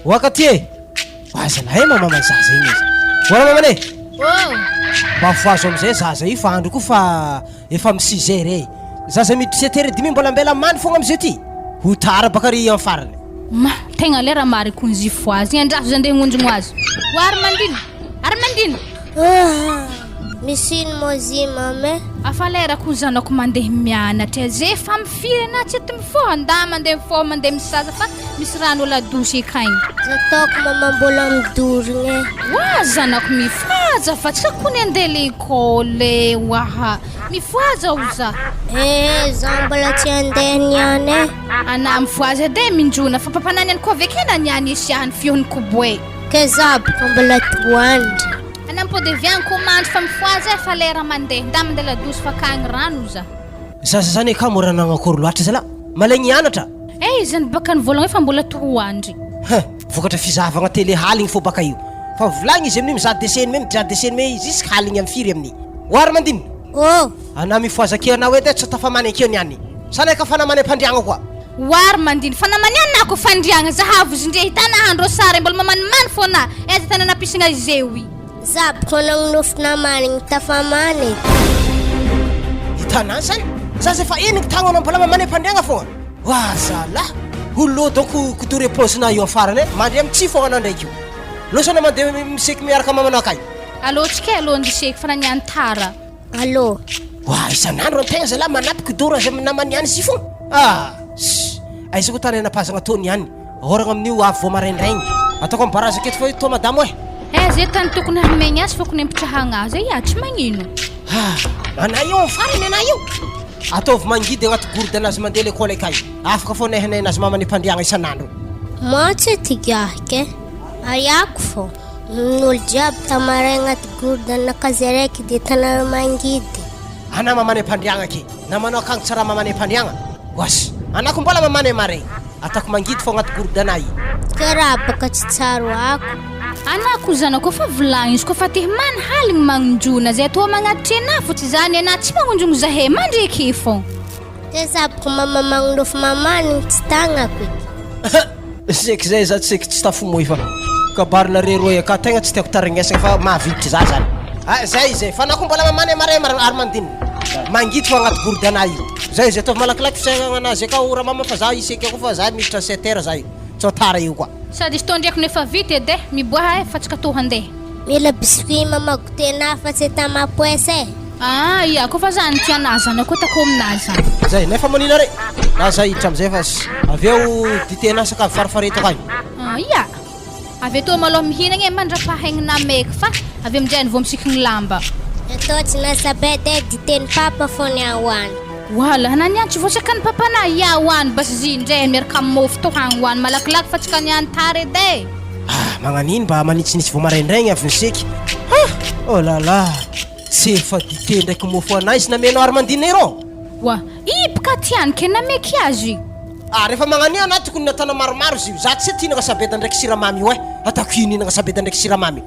Wakatie. Aza lahay mama man zaza igny izy. Wala mamane. Bafoazo amizay zaza io fa andro ko fa efa mi 6 heures. Zaza miditra 7 heures dimy mbola ambela mandry fogna amizay ty. Ho tara bakary amin'ny farany. Ma tegna lera mary konzi foazy andraso zandeha ngonjogno azy. Armandine. Misy mozi mame. Afalera ko zanako mandeha mianatra zay fa mifiry na tsy mifoha nda mandeha misaza fa misy rano la douche ikaigny. Zatoko mama mbola midorigny. Wa zanako mifaza fa tsy kony andeha l'école waha. Mifaza uza. Za mbola tsy andeha niany. Ana mifaza de minjona fa papanany ko vekena niany siahany fihony kubwe. Kezab mbola tuandra. Ana po de vian commande fa mifaza fa lera mandeha nda mandeha la douche fa kagny rano uza. Zaza zany ka morana akory loatra zala. Malegny anatra. Zany baka ny volagny fa mbola toandry. Vokatra fizavagna télé haligny fo baka io. Fa volagny izy amin'ny mizaha dessin même jusqu'à haligny amin'ny firy amin'ny. Wara mandiny. Ana mifoaza keo na hoe tsy tafamany keo niany. Sana ka fanamany pandriagna koa. War mandiny fanamaniana ako fandriagna zahavu zindre hitana handro sara mbola mamaniman fona eza tana napisagna izewi zab kono nofna maning tafamani hitana san zaza fa enig tagna mbola mamany pandriagna fo wa sala hullo donc ku réponse na yo farane mandriam tsy fo ana ndraiky loso na mande misek miaraka mamana kay allo tsike allo ndisek fanani antara allo wa isanandro tegna zala manapika dora zamana yani si fo ay siko tany napasagna tony yani oragna amin'io avy vo maraindraigny atako ambaraza aketo fa to madamo zay tany tokony hamegny azy fokony ampitrahagna azy tsy magnino ana io farany ana io ataovy mangidy agnaty gourde anazy mandeha l'école akay afaka fo nehanay anazy mamany pandriagna isanandro mo tsy tigahike ayako fo n'olo jiaby tamaray agnaty gourde anakazy araiky de tana mangidy ana mamany pandriagna ke na manao akagny tsara mamany pandriagna wasy anako mbola mamany mare atako mangidy fo agnaty gourde anay karaha baka tsy tsaro ako anako zanako fa volagny izy ko fa te man haligny magnonjona zay to magnatry ana fotsy zany ana tsy magnonjogno zahay mandreky fo tezabako mama magnonofo mamany tsy tagnako seky zay za tseky tsy tafomoy fa kabarina reroy ka tegna tsy tiako tarignesagna fa mahaviditry za zany zay fa anako mbola mamany mare armandine mangidy fo agnaty gourde anay zay zay ataovy malakilaky fisagnana anazy ka ora mama fa za iseky ako fa za miditra 7 heures zay tsotara io koa sady izy tondraiky nefa vite ede miboaha fa tsy katoha handeha mila biscuit mama gotena fa tsy tamapoese ia ko fa zany tianazana ko tako aminazy zay nefa manina re na za hiditra amizay fa aveo ditena saka farifareto kay ia aveo to malo mihinagna mandrapahaigna meky fa aveo aminjay vo misikigny lamba eto tsy nasabede diteny papa fo ni awany wala hananiantsy vosaka ny papana ia hoany bas zindray miaraka amin'ny mofo to hagny hoany malakilaky fa tsika niantary ede magnanino mba manitsinitsy vo maraindraigny avy niseky oh lala tsy efa dite ndraiky mofo anay izy namenao armandine ro wa ipika tiany ke nameky azy rehefa magnanio ana tokony natana maromaro izy io za tsy tinaka sabeda ndraiky siramamy io atako ininagna sabeda ndraiky siramamy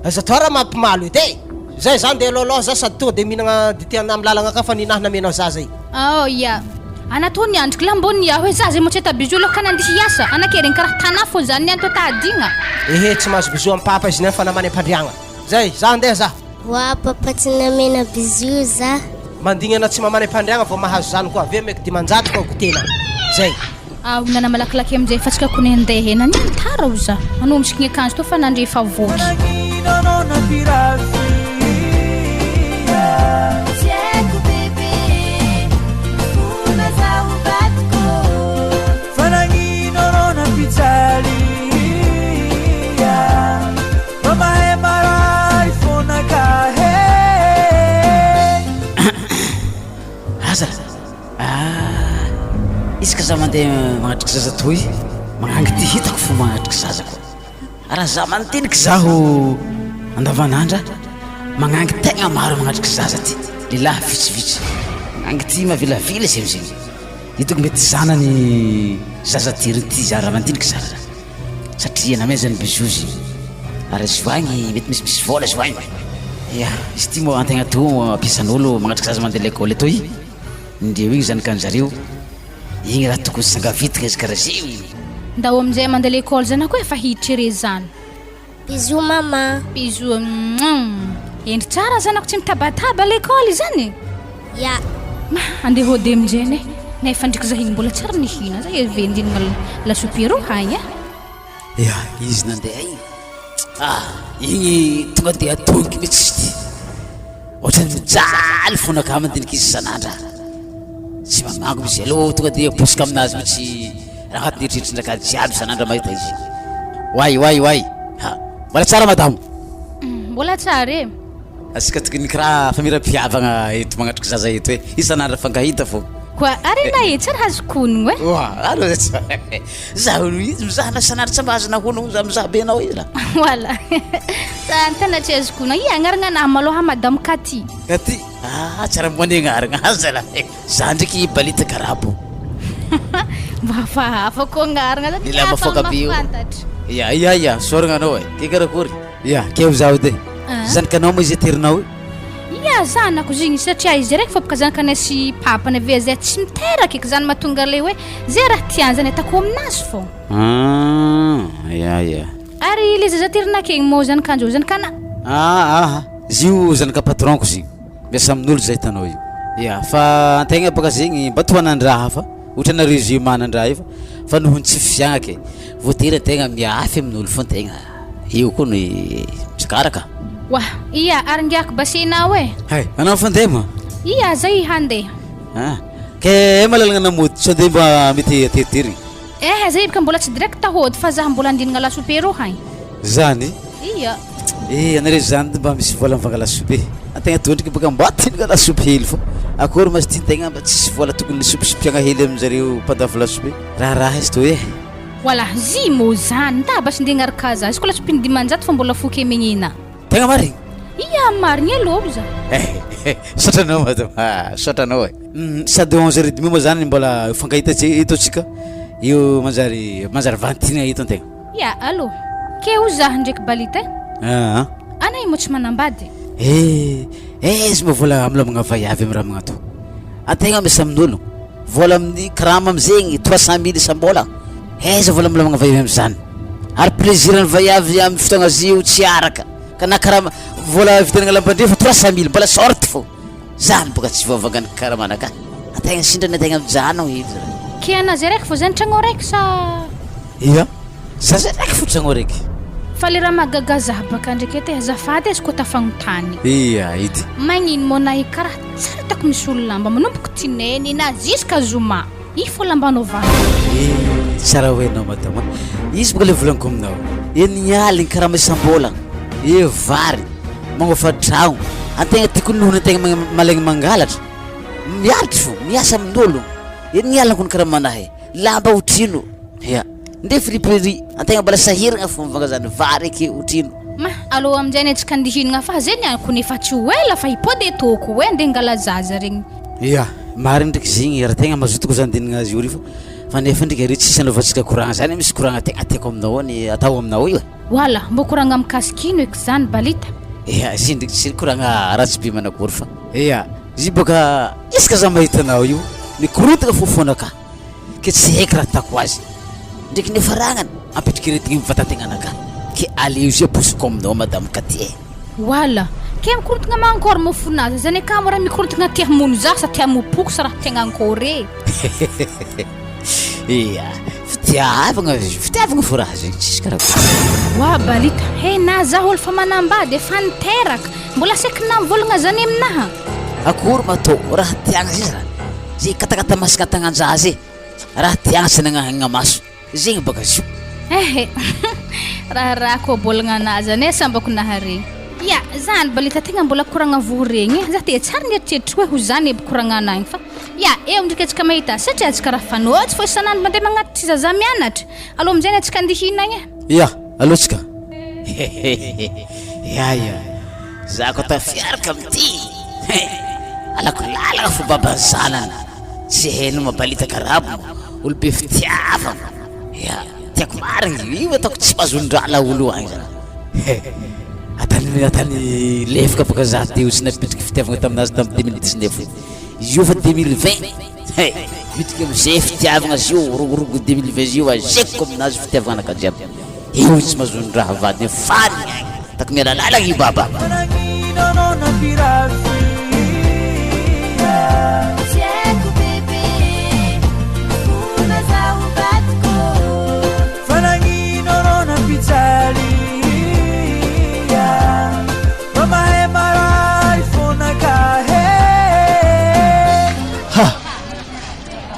aza toara mampimalo edy zay zany de lolo za sady tonga de mihinagna dite amin'ny lalagna ka fa ninahy namenao za zay ia anatony andriky lambony hoe za zay motseta bijo loka nandisy hiasa anakeriny karaha tana fo zany niany to tadigna tsy mahazo bijo amin'ny papa izy nefa namany am-pandriagna zay za andeha za wa papa tsy namena bijo za mandigny ana tsy mamany am-pandriagna vao mahazo zany koa aveo meky dimanjato koa gotena zay nana malakilaky amizay fa tsika kony andeha ena niantara o za anao misikigny akanjo to fa nandre fa voky izy ka za mandeha magnatriky zaza toy magnangy ty hitako fo magnatriky zaza koa raha za manoteniky zaho andavanandra magnangy tegna maro magnatriky zaza ty lehilahy vitsivitsy magnangy ty mavilavila izy amizay hitako mety zanany zaza ty ty za raha mandiniky zaza satria namay zany bijozy ary zoagny mety misy vola zoagny izy ty mo antegna to ampiasan'olo magnatriky zaza mandeha l'école toy ndreo igny zany kanjareo igny raha tokony sanga vitika izy karaha zay ndao amin'izay mandeha l'école zany koa efa hiditra ire zany. Bisous maman. Bisous. Endry tsara zanako tsy mitabataba l'école zany. Ya. Andeha hody amin'izay ne. Nefa ndriky zah igny mbola tsara nihina zah evendiana lasopy ro hagny. Ya, izy nandeha igny. Igny tonga dia atongy mihitsy. Ohatrany mijaly fona ka mandinika izy sanandra. Tsy mamango izy aloha tonga dia bosika aminazy mihitsy raha agnaty eritreritrin-drakady jiaby sanandra mahita izy. Way. Mbola tsara madamo. Mbola tsara e. Asika tokony kiraha famirapiavagna eto magnatrika zaza eto hoe isanandra fankahita fô. Koa arena e tsara hazokonogno e. Alo zaho izy mizahana sanandra tsy mba azona hono za mizaha be anao izy la. Voilà. Sa tena tsy hazokonogno. I agnarana anahy maloha madame Kati. Kati. Tsara moane agnarana aza la. Za ndraiky balita karabo. Hafa koa agnarana. Ila mafoka bio. Ya, soragna anao e. Ke karakory? Ya, keo zaho de. Zanakanao moa izy terinao io? Ya, zanako zigny satria izy raiky fôbaka zanakana sy papany avy zay tsy miteraka eky zany mahatonga le hoe zay raha tiany zany atako aminazy fô. Ya. Ary le zaza terinaka egny moa zanakanjo zanakana. Zio zanaka patronko zigny. Miasa amin'olo zay hitanao io. Ya, fa antegna baka zegny mba tohanandraha fa ohatra nareo zio manandraha io fa noho ny tsy fiagna ke voatery antegna miafy amin'olo fo antegna. Io koa no tsikaraka. Wah, iya arangiako basenao e. Hay, anao fandema? Iya, zay handeha. Ke malalagna namody so de mba mety ateritere. Zay baka mbola tsy direct hody fa zaho mbola andinagna lasopy ro hay. Zany? Iya. Anare zany mba misy vola mivanga lasopy. Antegna tondriky baka mba tinagna lasopy hely fô. Akory mas tiantegna mba tsisy vola tokony sopisopiagna hely amin'zareo mpandafo lasopy. Raha izy to e. Voilà, zy mo zany nda basy ndeha ngaraka za. Izy koa lasopy dimanjato fa mbola foky megnina. Tegna marigny? Iya, marigny aloha za. Sotranao madame, sotranao e. Sady 11h30 moa zany mbola fankahita ito tsika. Io manjary vantina ito antegna. Ya, alo. Keo zaho ndraiky balita e. Anay mo tsy manambady. Izy mo vola amilamagna vaiavy amin'ny raha magnato. Antegna misy amin'olo. Vola amin'ny karama amizegny 300,000 isam-bola. Izy vola amilamagna vaiavy am'zany. Ary plaisir-ny vaiavy amin'ny fotoagna zio tsy araka. Ka na karama vola vitanagna lambandre fa 300,000 mbola sorty fô. Zany boka tsy voavagany karamanaka. Antegna sindrana antegna mijanao izy. Ke ana zay raiky fô zany tragno raiky sa? Iya. Za zay raiky fô tragno raiky. Fa le raha mahagaga zaho baka ndraiky ety azafady izy koa tafagnotany. Iya, ity. Magnino mo nahy karaha tsara tako misy olo lamba manomboko tineny na ziska zoma. I fô lambanao vany. Tsara hoenao madama. Izy boka le volaniko aminao. Nialigny karama isam-bola. Vary magnofa tragno antegna tiako nohona antegna malaigny mangalatra miaritry fo miasa amin'olo nialako ny karaha manahy lamba otrino ya nde friperie antegna mbola sahiragna fo mivanga zany vary eky otrino ma aloha amin'izay antsika andihinagna fa zay nianako nefa tsy hoela fa hipody toko hoe andeha ngala zaza regny ya marigny ndraiky zegny raha tegna mazotoko zany dinagna azy io ry fa nefa ndraiky ary tsisy anaovantsika koragna zany misy koragna tegna tiako aminao ny atao aminao io Wala, mbo koragna mikasikino eky zany balita. Izy ndraiky tsy koragna raha tsy be manakory fa. Izy boka isaka za mahitanao io mikorontana fofonaka. Ke tsy haiko raha atako azy. Ndraiky nefa ragnany apetraka retigny mivatantegna anaka. Ke aleo izy abosiko aminao madame Katie. Wala, ke mikorontana mankôry mofonazy zany ka mo raha mikorontana tia mono za sa tia mopoko sa raha tegna ankôry. Fitiavagna fo raha zegny tsisy karaha. Wa balita, na zaho olo fa manambady efa niteraka. Mbola seky namvolagna zany aminaha. Akory matô raha tiagna zay raha. Zay katakata masaka tagnanjazy raha tiagna sy nagnahagna maso. Zegny baka zio. Raha koa bolagna anazy zany sambako nahare. Ya, zany balita tegna mbola koragna vo regny. Za te tsara nieritreritry hoe ho zany eby koragna anagny fa ya, ndraiky atsika mahita satria atsika raha fanotsy fô isanandro mandeha magnatitry zaza mianatra. Aloha amin'izay atsika andihinagny. Ya, aloha tsika. Ya. Za koa tafiaraka amity. Alako lalagna fo babanzanana. Tsy hainao mabalita karabo. Olo be fitiavagna. Ya, tiako marigny io ataoko tsy mazondrala olo agny zany. Atany lefaka baka za teo tsy napetraka fitiavagna taminazy tamin'ny 2019. izy io fa 2020 vitika am'izay fitiavagna azy io rogorogo 2020 izy io azekiko aminazy fitiavagna anaka jiaby io tsy mazony raha vadiny faly taky mialalalagna i baba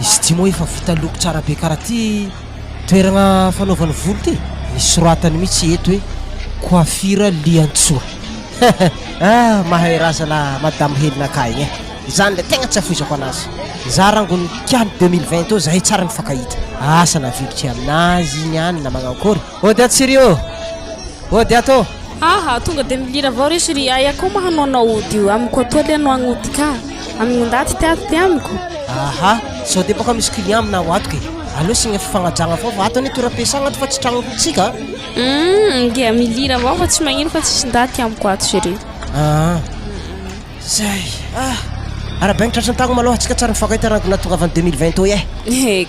izy ty moa efa vita loko tsara be karaha ty toeragna fanaovany volo ty misy soratany mihitsy eto hoe coiffure liantsoa mahay razana madame helinaka igny zany le tegna tsy afizako anazy za rangony kiany 2020 o zahay tsara nifakahita asa navilitry aminazy igny any na magnakory ody ato sirio ody ato aha tonga de milira avao re syri ay akao mahanao anaody io amiko atoaly anao agnody ka aminondaty ty amiko aha sao de baka misy client amina ho ato ke aleo signa fifagnajagna fao fa ato ny toera-piasagna ato fa tsy tragnotsika nge milira avao fa tsy magnino fa tsisy ndaty amiko ato syri zay arabaigny tratrantagno maloha atsika tsara mifakahita rangona tonga avany 2020 o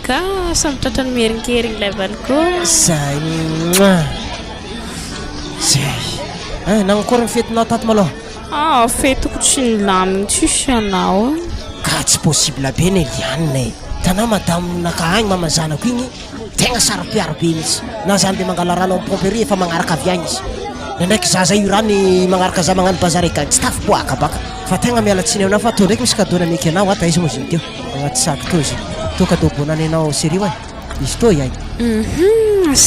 ka samy tratrany mierinkerigny lay valiko zay zay nagnakory ny fetinao tato maloha fetiko tsy nilamigny tsisy anao ka tsy possible be ny lianina tanao madame naka agny mamazanako igny tegna sara-piaro be mihitsy na zany de mangala rano amin'ny pomperie efa magnaraka avy agny izy ndraiky zaza io rany magnaraka za magnano bazary agny tsy tafiboaka baka fa tegna mialatsiny aminao fa to ndraiky misy kadona meky anao ata izy moa ziny teo agnaty saky to izy to kadô bonany anao sério ay izy to iay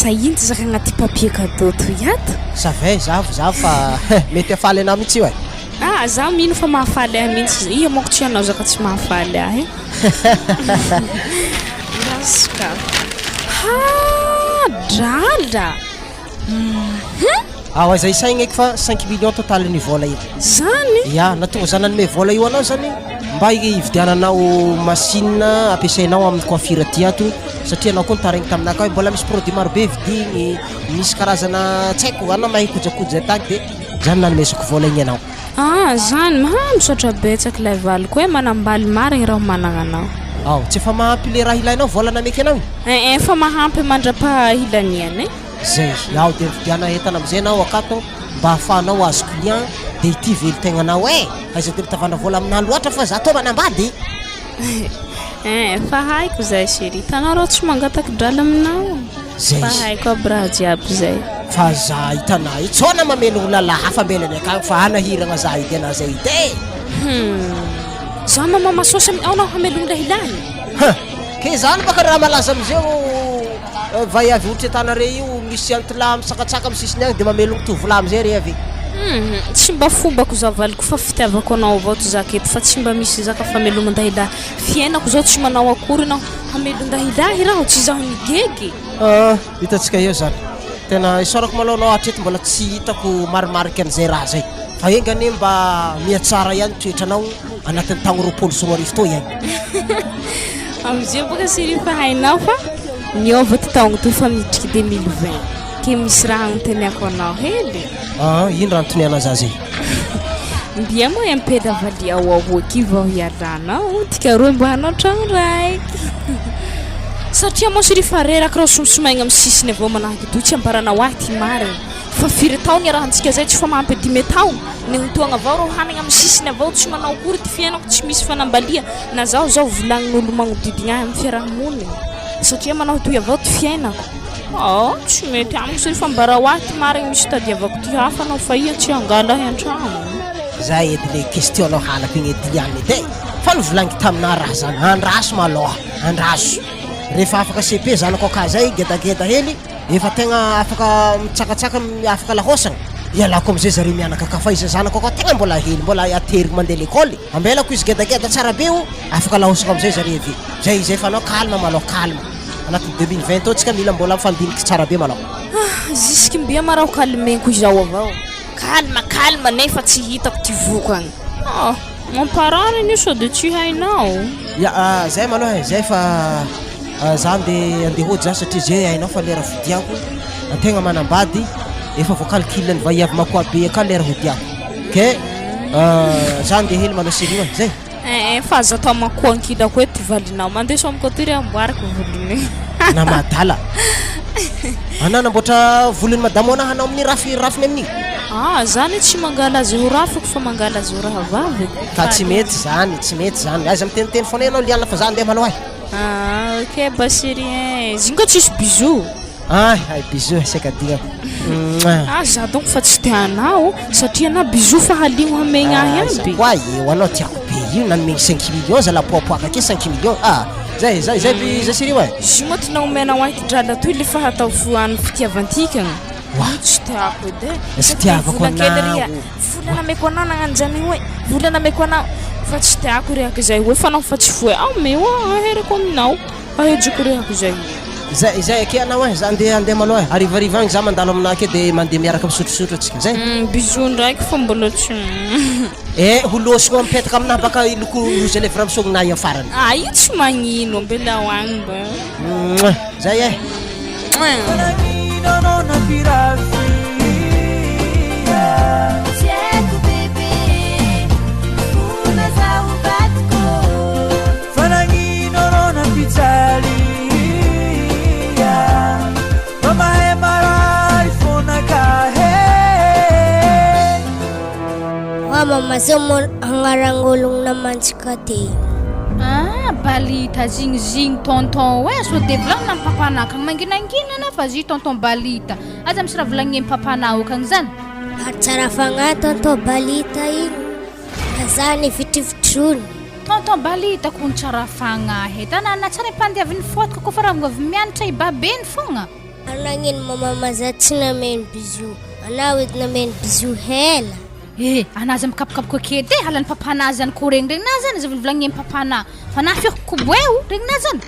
sahiny ty zaka agnaty papier kadô to iato savay zavo fa mety afaly anao mihitsy io ay za mino fa mahafaly ahy mihitsy iya moko tsy anao zaka tsy mahafaly ahy raska drala zay saigny eky fa 5 millions total ny vola io zany ya natonga zany anome vola io anao zany mba ividiananao machine ampiasainao amin'ny coiffure ty ato satria anao koa nitaregny taminaka hoe mbola misy produit maro be vidigny misy karazana tsy haiko anao mahay kojakoja tagny de zany nanomezako vola igny anao zany misaotra betsaky lay valiko hoe manambaly marigny raha managna anao tsy efa mahampy le raha ilainao vola nameky anao fa mahampy mandra-pahilaniany zay de vidiana entana amizay anao akato mba hahafahanao azo client de ity velitegnanao aiza de mitavana vola aminah loatra fa za to manambady fa haiko zay chéri tanao rao tsy mangataky drala aminao zay fa haiko aby raha jiaby zay fa za hitanà itsona mamelo lala hafa ambelany akagny fa anahiragna za idy anah zay ide za mama masosy amin'ny aonao hamelogny raha ilany ke zany baka raha malaza amizeo vai avy ohatra tanare io misy antila misakatsaka amy sisiny agny de mamelogny tovola amizay re avy tsy mba fombako za valiko fa fitiavako anao avao to zaka eto fa tsy mba misy zaka famelomandahila fiainako zao tsy manao akory anao hamelondahilahy raho tsy zaho migegy hitatsika eo zany tena isorako maloha anao hatreto mbola tsy hitako marimariky an'izay raha zay fa engany mba miatsara ihany toetranao anatin'ny tagno 20 to ihany amizay boka siri fa hainao fa niova ty taogno to fa midriky 2020 ke misy raha agnontaniako anao hely ino raha antoniana za zay mbia moa impeda valia aoaoaky vao hialanao tikaroa mba hanao tragno raiky satria moa siri fa reraka raha somosomaigna amin'ny sisiny avao manahaky to tsy ambaranao ahy ty marigny fa firy tao ny rahantsika zay tsy fa mahampy 10 tao ny hotoagna avao rao hanagna amin'ny sisiny avao tsy manao akory ty fiainako tsy misy fanambalia na zao volagnin'olo magnodidigna ahy amin'ny fiarahamoniny satria manao toy avao ty fiainako tsy mety amiko sary fa mbarao ahy ty marigny misy tadiavako ty hafa anao fa ia tsy angala ahy an-tragno za edy le question anao halako igny ediliany edy fa novolagny taminah raha zany andraso maloha andraso rehefa afaka CP zanako aka zay gedageda hely efa tegna afaka mitsakatsaka afaka lahosagna ialako amizay zare mianaka kafa izy zanako aka tegna mbola hely mbola aterigny mandeha l'école ambelako izy gedageda tsara be o afaka lahosagna amizay zare avy zay fa anao calme maloha calme anatin'ny 2020 o tsika mila mbola mifandiniky tsara be maloha jusque mbia marao calmenko izao avao calme nefa tsy hitako ty voko agny mamparary iny sody tsy hainao zay maloha zay fa za andeha hody za satria zay hainao fa lera vodiako antegna manambady efa voacalcule ny vaiavy makoa be aka lera hodiako ke za andeha hely manao série zay Fa za atao makoankilako hoe tovalinao mandeha so amiko atoy ry amboariko volony na madala ananamboatra volony madamo anahy anao amin'ny rafiny amin'igny zany tsy mangala azy ho rafiko fa mangala azy ho raha vaviko ka tsy mety zany aiza miteniteny foana ianao liana fa za andeha maloha ok basirien ziny koa tsisy bisou ay bisou saika digna za donc fa tsy tianao satria na bisou fa haligno hamegna ahy aby koa eo anao tiako be io nanomegny 5 millions za la poapoaka ake 5 millions zay siri wa izy moa ty naomenao ahy drala toy le fa hatao foany fitiavantikagna tsy tiako edy sy tiavako anao volana meko anao nagnano zany hoe volana meko anao fa tsy tiako rehaka zay hoe fa nao fa tsy foe me aheriko aminao ahejiko rehaka zay ake anao za andeha maloha arivariva agny za mandalo aminao ake de mandeha miaraka misotrosotro atsika zay bisou ndraiky fa mbola tsy holosogno mipetaka aminah baka loko rouge à lèvres misognona io afarany io tsy magnino ambela hoagny ba zay Mama semua angarangulung naman sikati. Balita zing tonton we so devlang ng papana kang manginangina na fazi tonton balita. Azam sira vlang yung papana kang zan. At sarafa nga tonton balita yin. Nazani fitiftrun. Tonton balita kung sarafa nga heta na natsari pandi avin fot ko kufarang govmian chay baben fonga. Anangin mamamazat namin bizu. Anawid namin bizu hela. Anazam kap ko kete halan papanazan ko ring nazan zavlang yung papana fanafyo kubweu ring nazan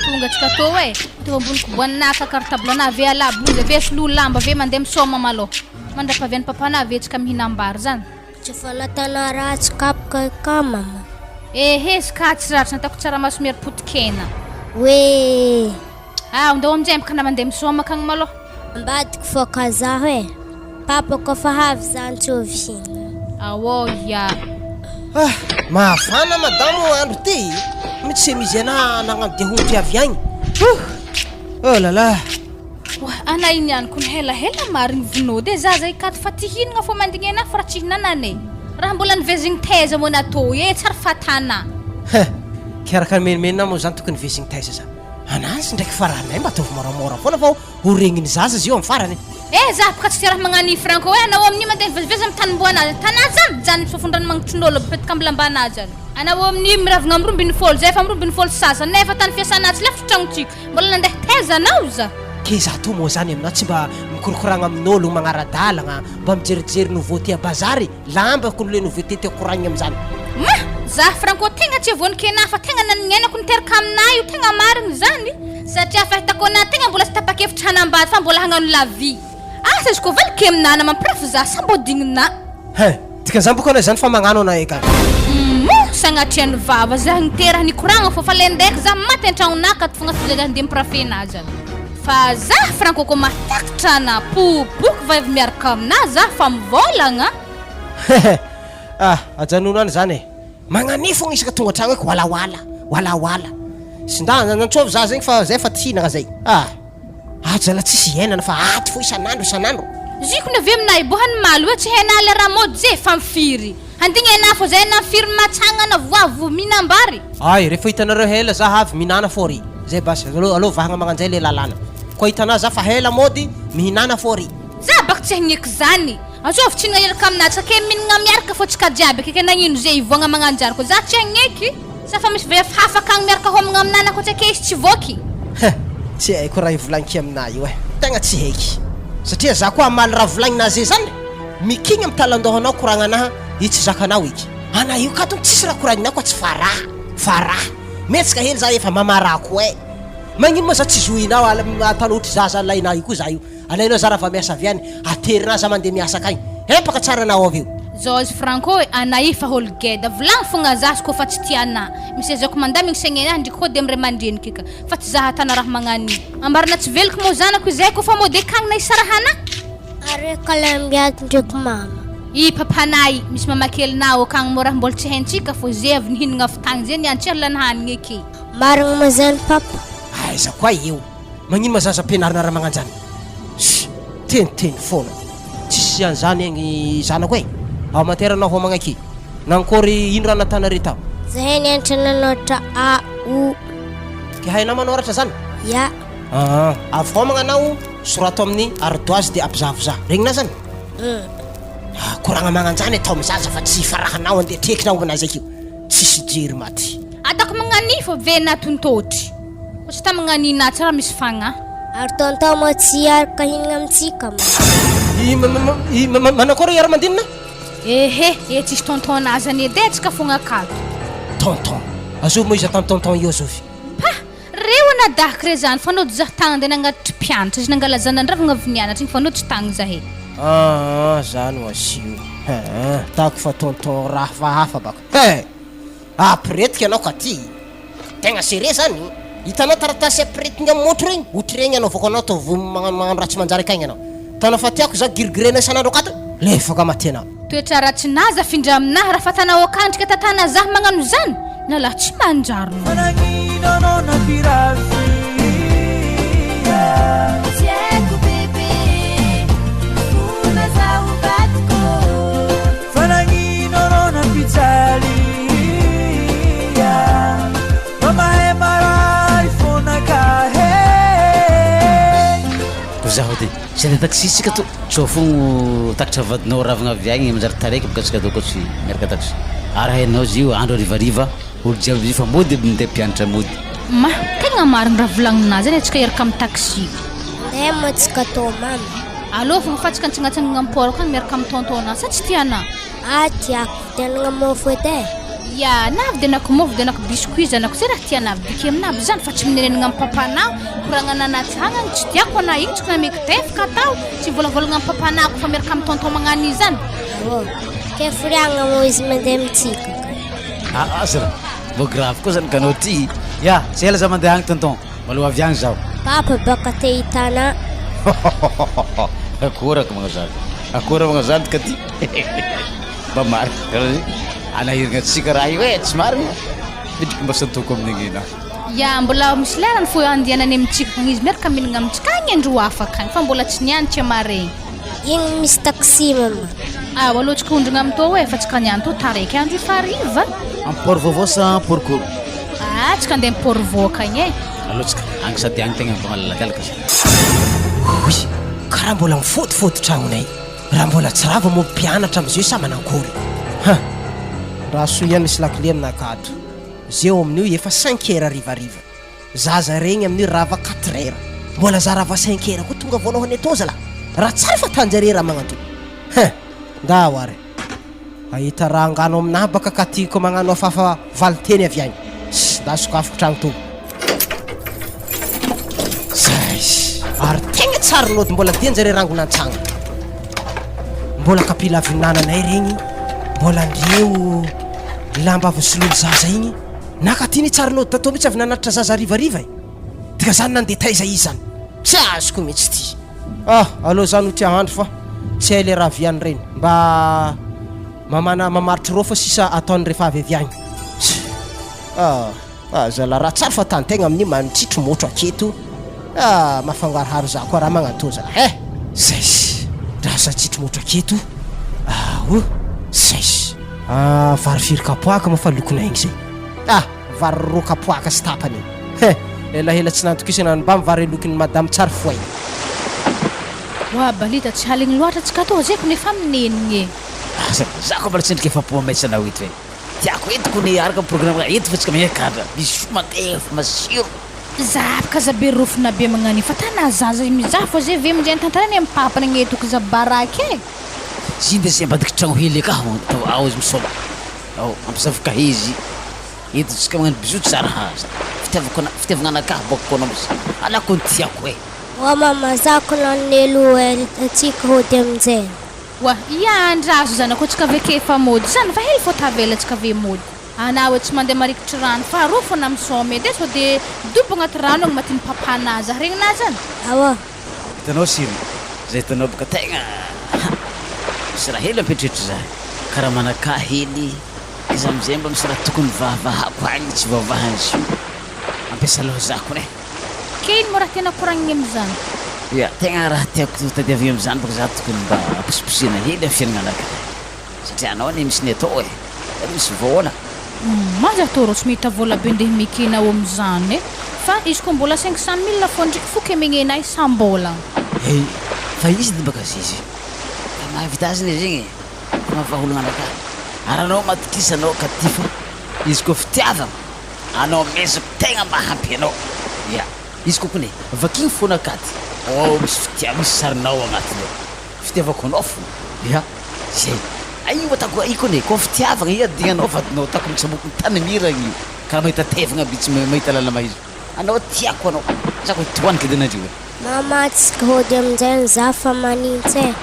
tunga tsika we to bun kubwan na ka kartabla na ve ala buze ve slulamba ve mandem soma malo manda pa ven papana ve tsika mihinambar zan tsafana tanarats kap ka mama skats na tako tsara masmer putkena we ndo mjem kana mandem soma kang malo ambad ko fokaza Papa ko fahav zancho vina. Awo ya. Mafana madamo andro ty. Mitsy mizena nagnandehoty avy agny. Oh là là. Ana inyan kun hela maring vinode zaza ikat fatihin nga fo mandigena frachihnanane. Raha mbola nivezigny taiza mo natao tsara fatana. Kiaraka menmena mo zany tokony vezigny taiza za. Anazy ndraiky faranay mba tovy moramora foana fa ho regniny zaza zio amin'ny farany. Za ka tsy raha magnani franco anao amin'ny mandeha veziveza amin'ny tanimboana tanazan zany sofondrano magnitrondolo betka ambilambanazy anao amin'ny miravagna amrombiny folo zay fa amrombiny folo sasany nefa tany fiasana tsy lafitra tragnotsika mbola nandeha taiza anao za ke za to moa zany aminao tsy mba mikorokoragna amin'olo magnaradalagna mba mijerijery nouveauté bazary lamba ko le nouveauté te koragny amin'izany za franco tegna tsy vonikena fa tegna nanenako niteraka aminay io tegna marigny zany satria fahitako na tegna mbola tsy tapakevitra hanambady fa mbola hagnano la vie asa izy ko valiko aminana mamprafo za sambodigna dikan'izany boka anao zany fa magnano anao eka sagnatriany vava za niteraha nikoragna fo fa le ndraiky za maty an-tragnonaka ty fogna fijaga handeha miprafenazy any fa za franco ko matakitra na popoky va avy miaraka amina za fa mivolagna ajanono any zany magnani fogna isaka tonga tragno eky walawala sindana nantsovy za zegny fa zay fa tihinagna zay ajala tsisy iainana fa aty fo isanandro ziko na ve aminay bohany maly hoe tsy haina le raha mody zay fa mifiry handigna ena fo zay na firy matsangana voavo minambary ay rehefa hitanareo hela za avy minana fory zay basy alo vahagna magnanjay le lalana ko hitana za fa hela mody mihinana fory za baka tsy hagneky zany azovy tsy naheraka aminay tsake minagna miaraka fo tsika jiaby akeke nagnino zay ivoagna magnanjary ko za tsy hagneky sa fa misy vehafafaka agny miaraka homagna aminana ko tsake izy tsy voky tsy haiko raha ivolagniki aminay io tegna tsy haiky satria za koa amaly raha volagninazy zany mikigny amin'ny talandohanao koragnanaha itsy zakanao iky ana io ka tony tsisy raha koragninao koa tsy faraha metsika hely za efa mamarako magnino moa za tsy zoinao atanotry zaza alainao io koa za io alainao za raha va miasa avy any aterina za mandeha miasa akagny epaka tsara anao avy io Zozy Franco anay fa holgeda vlang fogna zasy ko fa tsy tiana misy azako mandamigny segna ndriky ko de mre mandreniky ka fa tsy zaha tana raha magnani ambarana tsy veliko mo zanako izay ko fa mo de kagna isarahana are kalambiat ndriky mama I papanay misy mamakelinao akagny mora mbola tsy haintsika fô zay avy nihinagna fitagny zay niantsihla ny hanigny aky. Marigny ma zany papa? Aiza koa eo magnino mazaza ampianarina raha magnanjany. Teniteny foana tsisy an'izany agny zanako e. Ao materanao homagna aky nankory ino raha natana reta. Zahay nianatra nanoatra A, O. Ke hainao manoratra zany? Ya. Avy homagna anao sorato amin'ny ardoise de ampizavoza regny na zany? Koragna magnanjany atao mizaza fa tsy farahanao andeha trekinao aminazy akio tsisy jery maty. Atako magnani fô ve natontotry fa tsy ta magnanina tsara misy fagna. Ary tonton mo tsy araka hinagna amintsika ma. Manakory iara-mandinina? Ehe, tsisy tonton-nazy ane edy tsika fogna akato. Tonton azo mo izy tamin'ny tonton io zovy. Reo anadahaky re zany fa anao dy zah tagna andeha nangatitry mpianatra izy nangala zanandravagna avy nianatra igny fa anao tsy tagna zahe. Zany wasio. Tako fa tonton raha hafa bako. Apretika anao ka ty tegna sérieux zany. Hitanao taratasy apretigny amin'ny motro regny otry regny anao vako anao tovy magnano raha tsy manjary akaigny anao. Tanao fa tiako za girigirena isan'andro akato lefaka maty anao. Toetra raha tsy naza afindra aminahy raha fatanao akandrika tatana zah magnano zany na laha tsy manjary zaho ty sy andeha taxi ka to tsao fogno takatra vadinao ravagna avy agny manjary taraiky baka tsika tao koatsy miaraka taxi ary hainao izy io andro arivariva olo jiaby izy fa mody minday mpianatra mody ma tegna marigny raha volagninah zany atsika iaraka amin'ny taxi. Ndeha mo tsika to mama. Alô fogna fa tsika antsangatsangana amin'ny port akagny miaraka amin'ny tonton-nah sa tsy tianah? Tiako vidianagna mofo edy ya na vidianako mofo vidianako biscuit zanako zay raha tianah vidiky aminaby zany fa tsy minenenagna amin'ny papanah koragna nanatsangany tsy tiako anah igny tsika nameko tefaka tao tsy volavolagna amin'ny papanahko fa miaraka amin'ny tonton magnano izy zany. Ke firiagna mo izy mandeha mitsika azra mbô grave koa zany kanao ty ya tsy ela za mandeha agny tonton maloha avy agny zaho. Papa baka te hitana akorako magna zany ka ty mba marina karaha anahiragna atsika raha io tsy marina midriky mba santoko amin'igny ina ya mbola misy lerany fo andianany amintsika agny izy miaraka mihinagna amintsika agny andro hafa akagny fa mbola tsy nianatra maregny. Igny misy taxi mama. Alô tsika ondrigna amin'ny to fa tsika niany to taraiky andro efa hariva. Amin'ny port vaovao sa port koro? Tsika andeha amin'ny port vaovao akagny e. Alô tsika agny sady agny tegna mpangalalakalaka sa. Oy, karaha mbola mifotofody tragnonay. Raha mbola tsy rava mo mpianatra am'izio sa manankory. Raha so ihany misy lakile aminakato. Zeo amin'io efa 5 heures rivariva. Zaza regny amin'io rava 4 heures. Mbola za rava 5 heures koa tonga voalohany atao zala. Raha tsara fa tanjare raha magnanto. Nda ware. Ahita raha angano aminahy baka ka tiako magnano afafa valiteny avy agny. Da sokafiko tragno to. Ary tegna tsara nody mbola dianjare rangona antsagna. Mbola kapila avinananay regny. Mbola andreo lamba avy sololo zaza igny. Nakatiny tsara nody tato mitsy avy nanatra zaza rivariva. Tika zany nandeha taiza izy zany. Tsy azoko mitsy ty. Alô zany ho tia handro fa tsy hay le raha viany reny mba mamaritry rô fa sisa ataony rehefa avy avy agny. Zala raha tsara fa tantegna amin'ny manitritra motro aketo. Mafangaroharo za koa raha magnanto zala. Zay raha satsitry motro aketo. Zay vary firy kapoaka moa fa lokona igny zay. Vary ro kapoaka sy tapany. Elahela tsy nantokisana mba mivary lokin'ny madame tsara foay. Wa balita tsy haligny loatra tsika to zay nefa minenigny. Za koa mbola tsendriky efa po maitsana ho ito e. Tiako entiko ny araka programme ento fa tsika miakatra misy mandefa masiro. Zapaka za be rofona be magnani fa tana zaza mizaha fa zay ve munjay tantarany amin'ny papany agnetoko za baraka e. Zinde zay mbadiky tragno hely ka ao izy misola. Ampisavoka izy. Eto tsika magnano bisou tsara haza. Fitiavagna anakahy bako koa alako ny tiako e. Mama zako nanelo atsika hody aminjay. Wa ia andrazo zanako tsika veke efa mody zany fa hely fô tavela tsika ve mody. Anao tsy mandeha marikitry rano fa ro fô namsome edy so de dobo agnaty rano agny matiny papana za regna zany. Awa. Hitanao siro. Zay hitanao baka tegna misy raha hely ampetrehitra za karaha manaka hely izy am'izay mba misy raha tokony vavahako agny tsy vavahany izy io ampiasa loha zako ne ke ino mo raha tena koragniny am'izany ia tegna raha tiako tadiavigna am'izany baka za tokony mba posiposina hely amin'ny fiaignananaka satria anao ne misy ny atao misy vola maza atao rô tsy mehita vola be ndeha mekenao am'izany fa izy koa mbola 500 000 fô ndraiky foky megnena isam-bola fa izy ny baka zizy mahavita azy ne zegny mahavaholagna anaka ary anao matokisa anao katy fa izy koa fitiavagna anao mezako tegna mahampy anao ia izy koa kone vakigny foana akaty misy misy sarinao agnatiny fitiavako anao fo ia zay io atako iko ne koa fitiavagna i adignanao vadinao atako mitsamokony tany miragny io karaha mahita tevagna be tsy mahita lalama izy anao tiako anao zako toaniky dinandrio mamatsika hody amin'izay za fa manintsy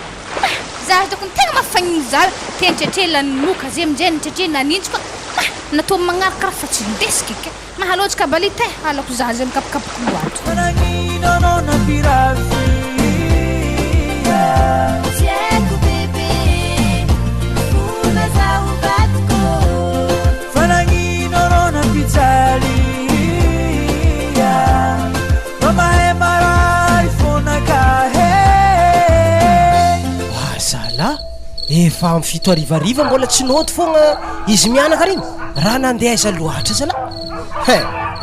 za tokony tegna mafagniny za tenitretrelany noka zay amin'izay nitretre nanintsy koa natao magnaraka raha fa tsy ndesika ke mahaloatsika balita halako za zay mikapokapoko loato efa amin'ny fito arivariva mbola tsy nody fogna izy mianaka regny raha nandeha aiza loatra zala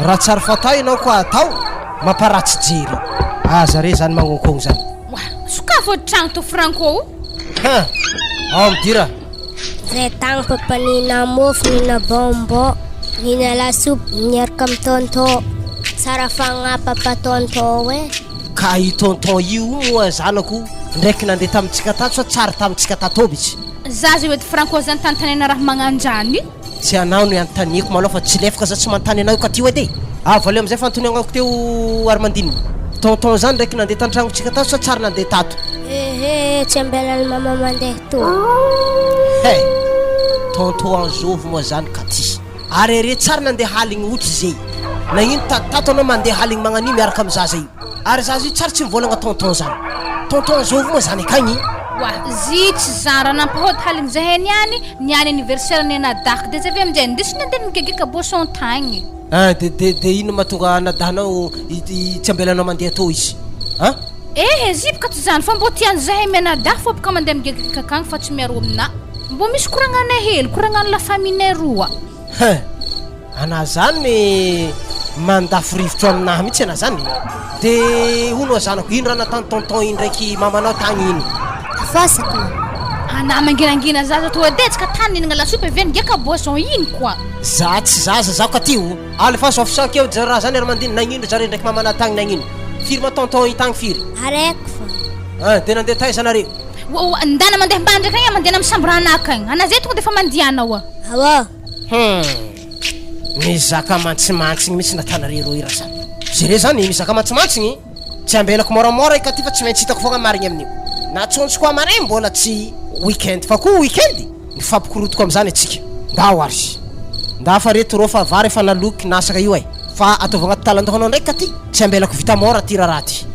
raha tsara fatao ianao koa atao mamparatsy jery zare zany magnonkogno zany sokafo tragno to franco ao midira zay tagny papa nina mofo nina bombo nina lasopy miaraka amin'ny tonton tsara fagna papa tonton ka i tonton io moa zanako ndraiky nandeha tamintsika tato sa tsara tamintsika tatoby izy za zay edy franco zany tantanena raha magnandrany tsy anao no anotaniako malao fa tsy lefaka za tsy manontany anao ka tio edy valeo am'izay fantoniagnako teo armandinina tonton zany ndraiky nandeha tantragnontsika tato sa tsara nandeha tato tsy ambelany mama mandeha to tonton anzovy moa zany ka ty ary re tsara nandeha haligny ohatry zay nagnino tato anao mandeha haligny magnanio miaraka amin'ny zaza io ary zaza io tsara tsy mivolagna tonton zany tonton anzovy moa zany akagny zitsy zany raha nampahody haligny zahay niany anniversaire ny anadaka de zavy amin'izay ndesy nandeha migegeka boisson tagny de ino mahatonga nadahanao tsy ambelanao mandeha atao izy zipaka ty zany fa mbo tiany zahay mianadaha fô baka mandeha migegeka akagny fa tsy miaro amina mbo misy koragnana hely koragnano la famille roa ana zany me mandafo rivotro aminahy mihitsy ana zany de hono azanako ino raha natany tonton iny ndraiky mamanao tagny iny afasaka ana manginangina zaza to adetsika tany ninagna lasopy avy ngeka boisson iny koa za tsy zaza zao ka tio fa sofisaky eo raha zany armandiny nagnino zare ndraiky mamanao tagny nagnino firy ma tonton iny tagny firy araiky fa de nandeha taiza anareo ndana mandeha mba ndraiky agny mandeha namsambrana akagny ana zay tonga de fa mandianao awa mizaka mantsimantsiny mihitsy natanareo ro ira zany zare zany mizaka mantsimantsiny tsy ambelako moramora ka ty fa tsy maintsy hitako fogna marigny amin'io natsontsy koa mare mbola tsy weekend fa koa weekend nifampikorotoko am'izany atsika nda oarzy nda fa reto rô fa vary efa naloky nasaka io fa ataova agnaty talandohanao ndraiky ka ty tsy ambelako vita mora ty raha ty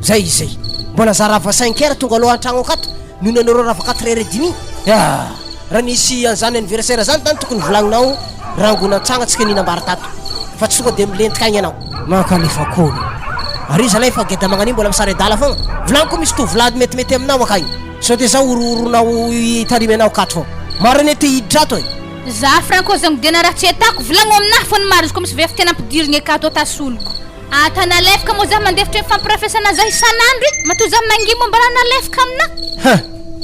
zay mbola za rava 5 heures tonga aloha antragno akato noho nanareo rava 4 heures et demi raha nisy an'izany anniversaire zany tany tokony volagninao rangona antsagna atsika ninambara tato fa tsy tonga de milentika agny ianao mankalefa kono ary zalay fa geda magnanio mbola misary adala fogna volaniko misy to vlady metimety aminao akagny sao de za ororonao itarimy anao akato fô marane te hiditra ato za franco zagny de naraha tsy atako volagno aminahy fô ny maro izy koa misy vefy tena ampidirigny akato tasoloko tanalefaka moa za mandefitra fampirafesana za isanandro matoa za mangimo mbara nalefaka amina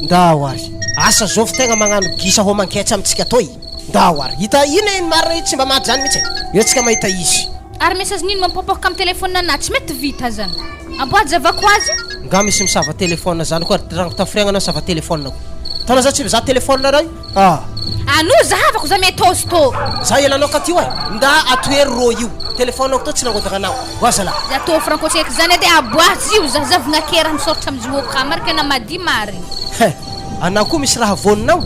nda oary asa zovy tegna magnano gisa ho manketsa amitsika toy nda oary hita ino eny marina tsy mba maty zany mihitsy io tsika mahita izy ary message nino mampopoka amin'ny telefône anahy tsy mety vita zany aboady zavako azy nga misy misava telefône zany koa rango tafiriagna anao misava telefône ko tana za tsy mizaha telefône ray ano zahavako za metôsto za elanao ka tio nda atoery ro io telefône ako to tsy nangodagna anao oazala za tô franco tseky zany edy aboazy io zazavagna kera misoratra amizogôka maraka na madi marigny anao koa misy raha voninao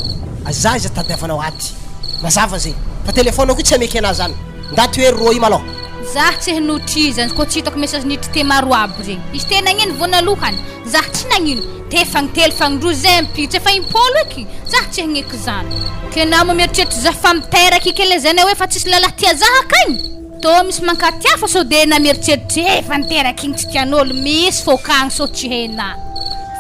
za iza tadiavanao aty mazava zay fa telefône ako tsy ameky anao zany nda atoery ro io malôha Zah tsy henotrizany koa tsy hitako message nitry te maro aby regny. Izy te nagnino voanalohany, zah tsy nagnino. Te fagntelo fagnindrozy impitry efa impolo eky. Zah tsy hagneky zany. Ke na mieritreritry zah fa miteraky kelezany hoe fa tsisy lalahy tia zah akagny. Tô misy mankatia fa sao de na mieritreritry efa niteraky igny tsy tian'olo misy fô kagny sao tsy hena.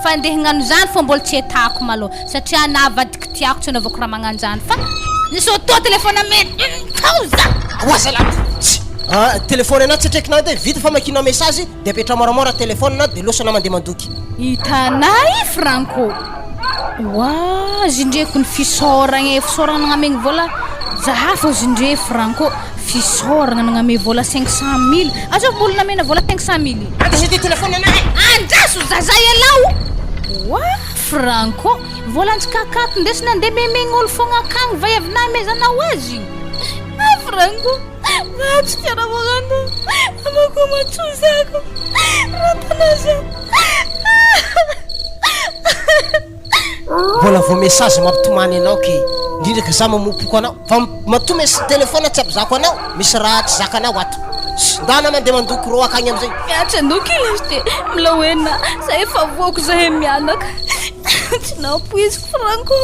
Fa ndeha hagnano zany fô mbola tsy hetako malô satria navadiky tiako tsy anaovako raha magnano zany fa nisy auto telefôna kauza Wasalama. Telefôny anaty tsatraikinao de vita fa makinao message de apetra moramora telefônina de losana mandeha mandoky. Hitanay Franco. Wa zindreko ny fisoragna nagnamegny vola zahafa zindre Franco fisoragna nagname vola 500 000 azo mbola namena vola 500 000 Andeha ty telefôny anahy. andraso zazay alao wa Franco volantsikakat ndesina andeha memegny olo fogna akagny vaiavina mezanao azy Franco tsy tiana magnano amako matsozako ratanaza Mbola vo message mampitomany anao ke indrindra ka za mamopoko anao fa matome telefôna tsy abizako anao misy raha tsy zakanao ato ndana mandeha mandoky ro akagny amizay miatra andoky laste mlaoena za efa voako zahay mianaka tsy napoiziko Franco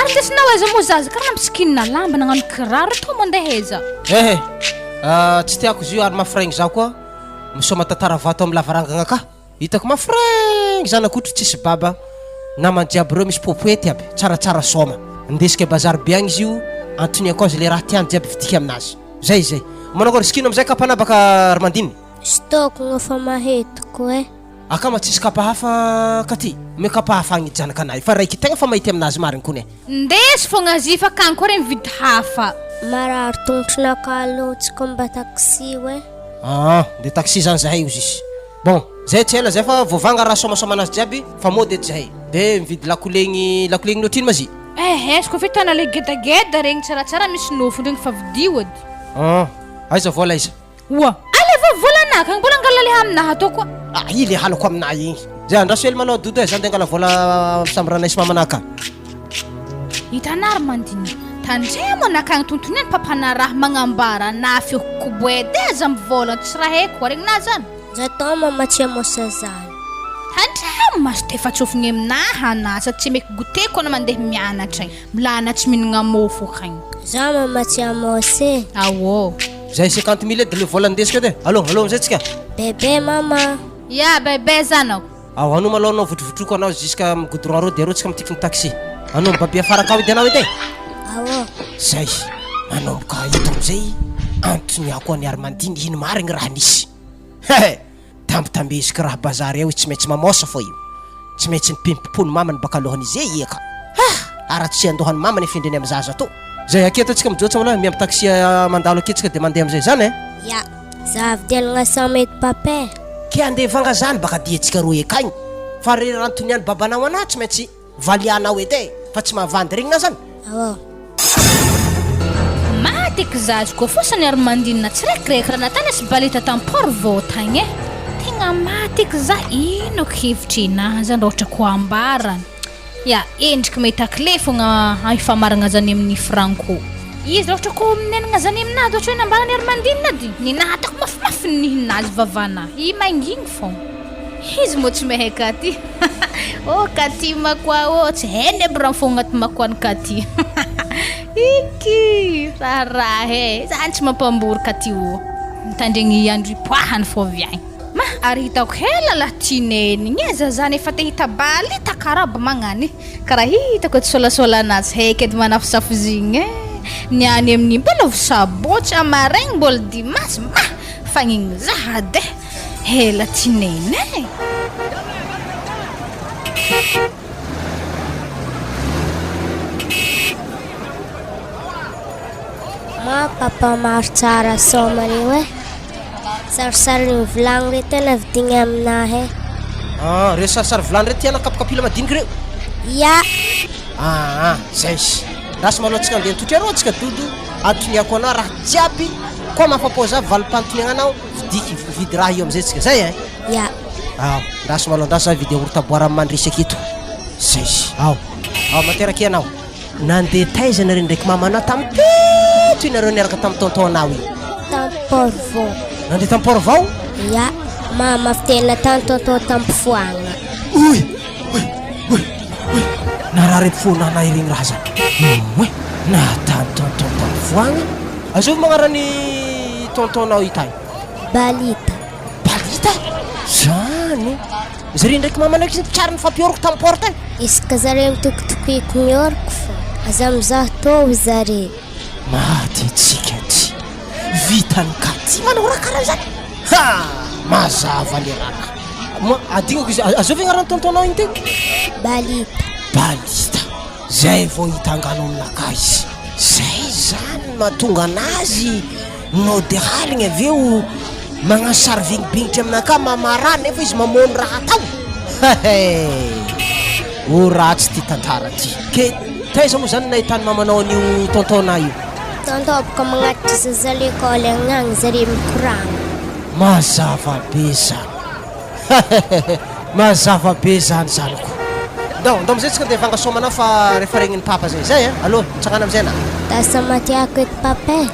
Artesnao aiza moa zaza karaha misikinina lamba nagnano kiraro to mandeha eza tsy tiako izy io ary mafraigny zaho koa misoma tantara vato amin'ny lavarangana ka hitako mafraigny zanak'otry tsisy baba namany jiaby reo misy popoety aby tsaratsara soma ndesika bazary be agny izy io antony akozy le raha tiany jiaby vidika aminazy zay manakôry sikino amizay kapana baka Armandine stoko nofa mahetiko akama tsisy kapa hafa katy me kapa hafa agny janakanahy fa raiky tegna fa mahity aminazy mariny kone ndesy fogna zifa kagny koa re mividy hafa marary tongotronaka alotsiko mba taxi de taxi zany zahay izy isy bon zay tsy ela zay fa vovanga raha somasoma anazy jiaby fa mody ety zahay de mividy lakolegny loatriny mazy sko fitana le gedageda regny tsaratsara misy nofony regny fa vidio edy aiza vola iza wa aleva volanaka agny mbola angala le aminahy atao koa i le halako aminahy igny zay andraso ely manao dodo zany de angala vola sambrana isy mamanaka hitanary mandiny tandremo anakagny tontony any papana raha magnambara na fioko boedy aza mivola tsy raha haiko regny na zany zatao mama tsy amosa zany tandremo maso te fatsofigny aminahy ana sady tsy meky goteko ana mandeha mianatra milana tsy mihinagna mofo akagny za mama tsy amosy awô zay 50 000 de le vola ndesika de allo amizay tsika bebe mama ya bebe zanako anao malao anao votrovotroko anao jusqu'à goudron ro de aro tsika mitikiny taxi anao mbabe afaraka edy anao edy awô zay anao ka hita amizay antony ako any Armandine ino marigny raha nisy tambitambeziky raha bazary eo tsy maintsy mamosa fo io tsy maintsy nipimpimpony mamany baka alohany izay iaka ara tsy andohany mamany findreny amy zaza to zay ake atatsika mijotsy amina miamy taxi mandalo aketsika de mandeha amizay zany ya za vidianagna 100 mètres papier ke andeha vanga zany baka diatsika roa ekagny fa re rantony any babanao anahy tsy maintsy valianao edy fa tsy mahavandy regny na zany awô matyky zazy koa fosany Armandine tsy rekireky raha natany asy baleta tampor votagny tegna matyky za ino hevitry nahy zany raha ohatra ko ambarany ya endriky mahita clé fogna ifamaragna zany amin'ny Franco izy raha ohatra ko minenagna zany aminazy ohatra hoe nambarany Armandine ady ninatako mafimafy nihinazy vavana i mangigny fogna izy mo tsy mahay katy katy makoa tsy hainy aby raha fogna agnaty makoany katy iki raha zany tsy mampambory katy mitandregny andro ipoahany fô viagny ary hitako hela latineny eza zany efa te hita balita karaba magnany karaha hitako tsy solasola anazy haiky edy manafosafozigny niany amin'ny mbola vosabotsy amaregny mbola dimasy fagnigny zahady hela tineny ma papa maro tsara soma reo sarisary ny vilagny re tena vidigny aminahy re sarisary vilagny re tiana kapakapila madiniky reo ya Zay sy rasy malo antsika andeha nitotry arô antsika dodo antoniako anao raha jiaby koa mafapoza valim-pantoniagna anao vidiky vidy raha io amizay tsika zay Ya. rasy malo andraso za vidy ortaboara mandrisaka eto zay sy materaky anao nandeha taizana reny ndraiky mamanao tamin'ny teto inareo niaraka tamin'ny tontonao io Tamporvon. nandeha tamin'ny port vao Ya. Mama fitena tanto tampofoagna. Uy narare mfonanay regny raha zany natany tonton tampofoagna azovy magnarany tontonao itay Balita. zany zare ndraiky mamanao izy tsara nifampioroko tamin'ny porte Iska zare mitokotokiko mioroko fô. Aza mizaha tô zare. maty tsika ty vitany katy manao raha karaha zany mazava le rana adignako izy azovy agnarany tontonao igny teo balita zay vao hitangano aminaka izy zay zany mahatonga anazy no de haligny aveo magnano sary vignibignitry aminaka mamara nefa izy mamono raha tao o ratsy ty tantara ty ke taiza moa zany nahitany mamanao an'io tontona io Tonto baka magnatitra zaza lekôly agnagny zare mikoragna. mazava be zany mazava be zany zanako ndao amizay tsika ndeha vangasomanao fa rehefa regny ny papa zay aloha tsakana amizay na Tasa matiako eto papay.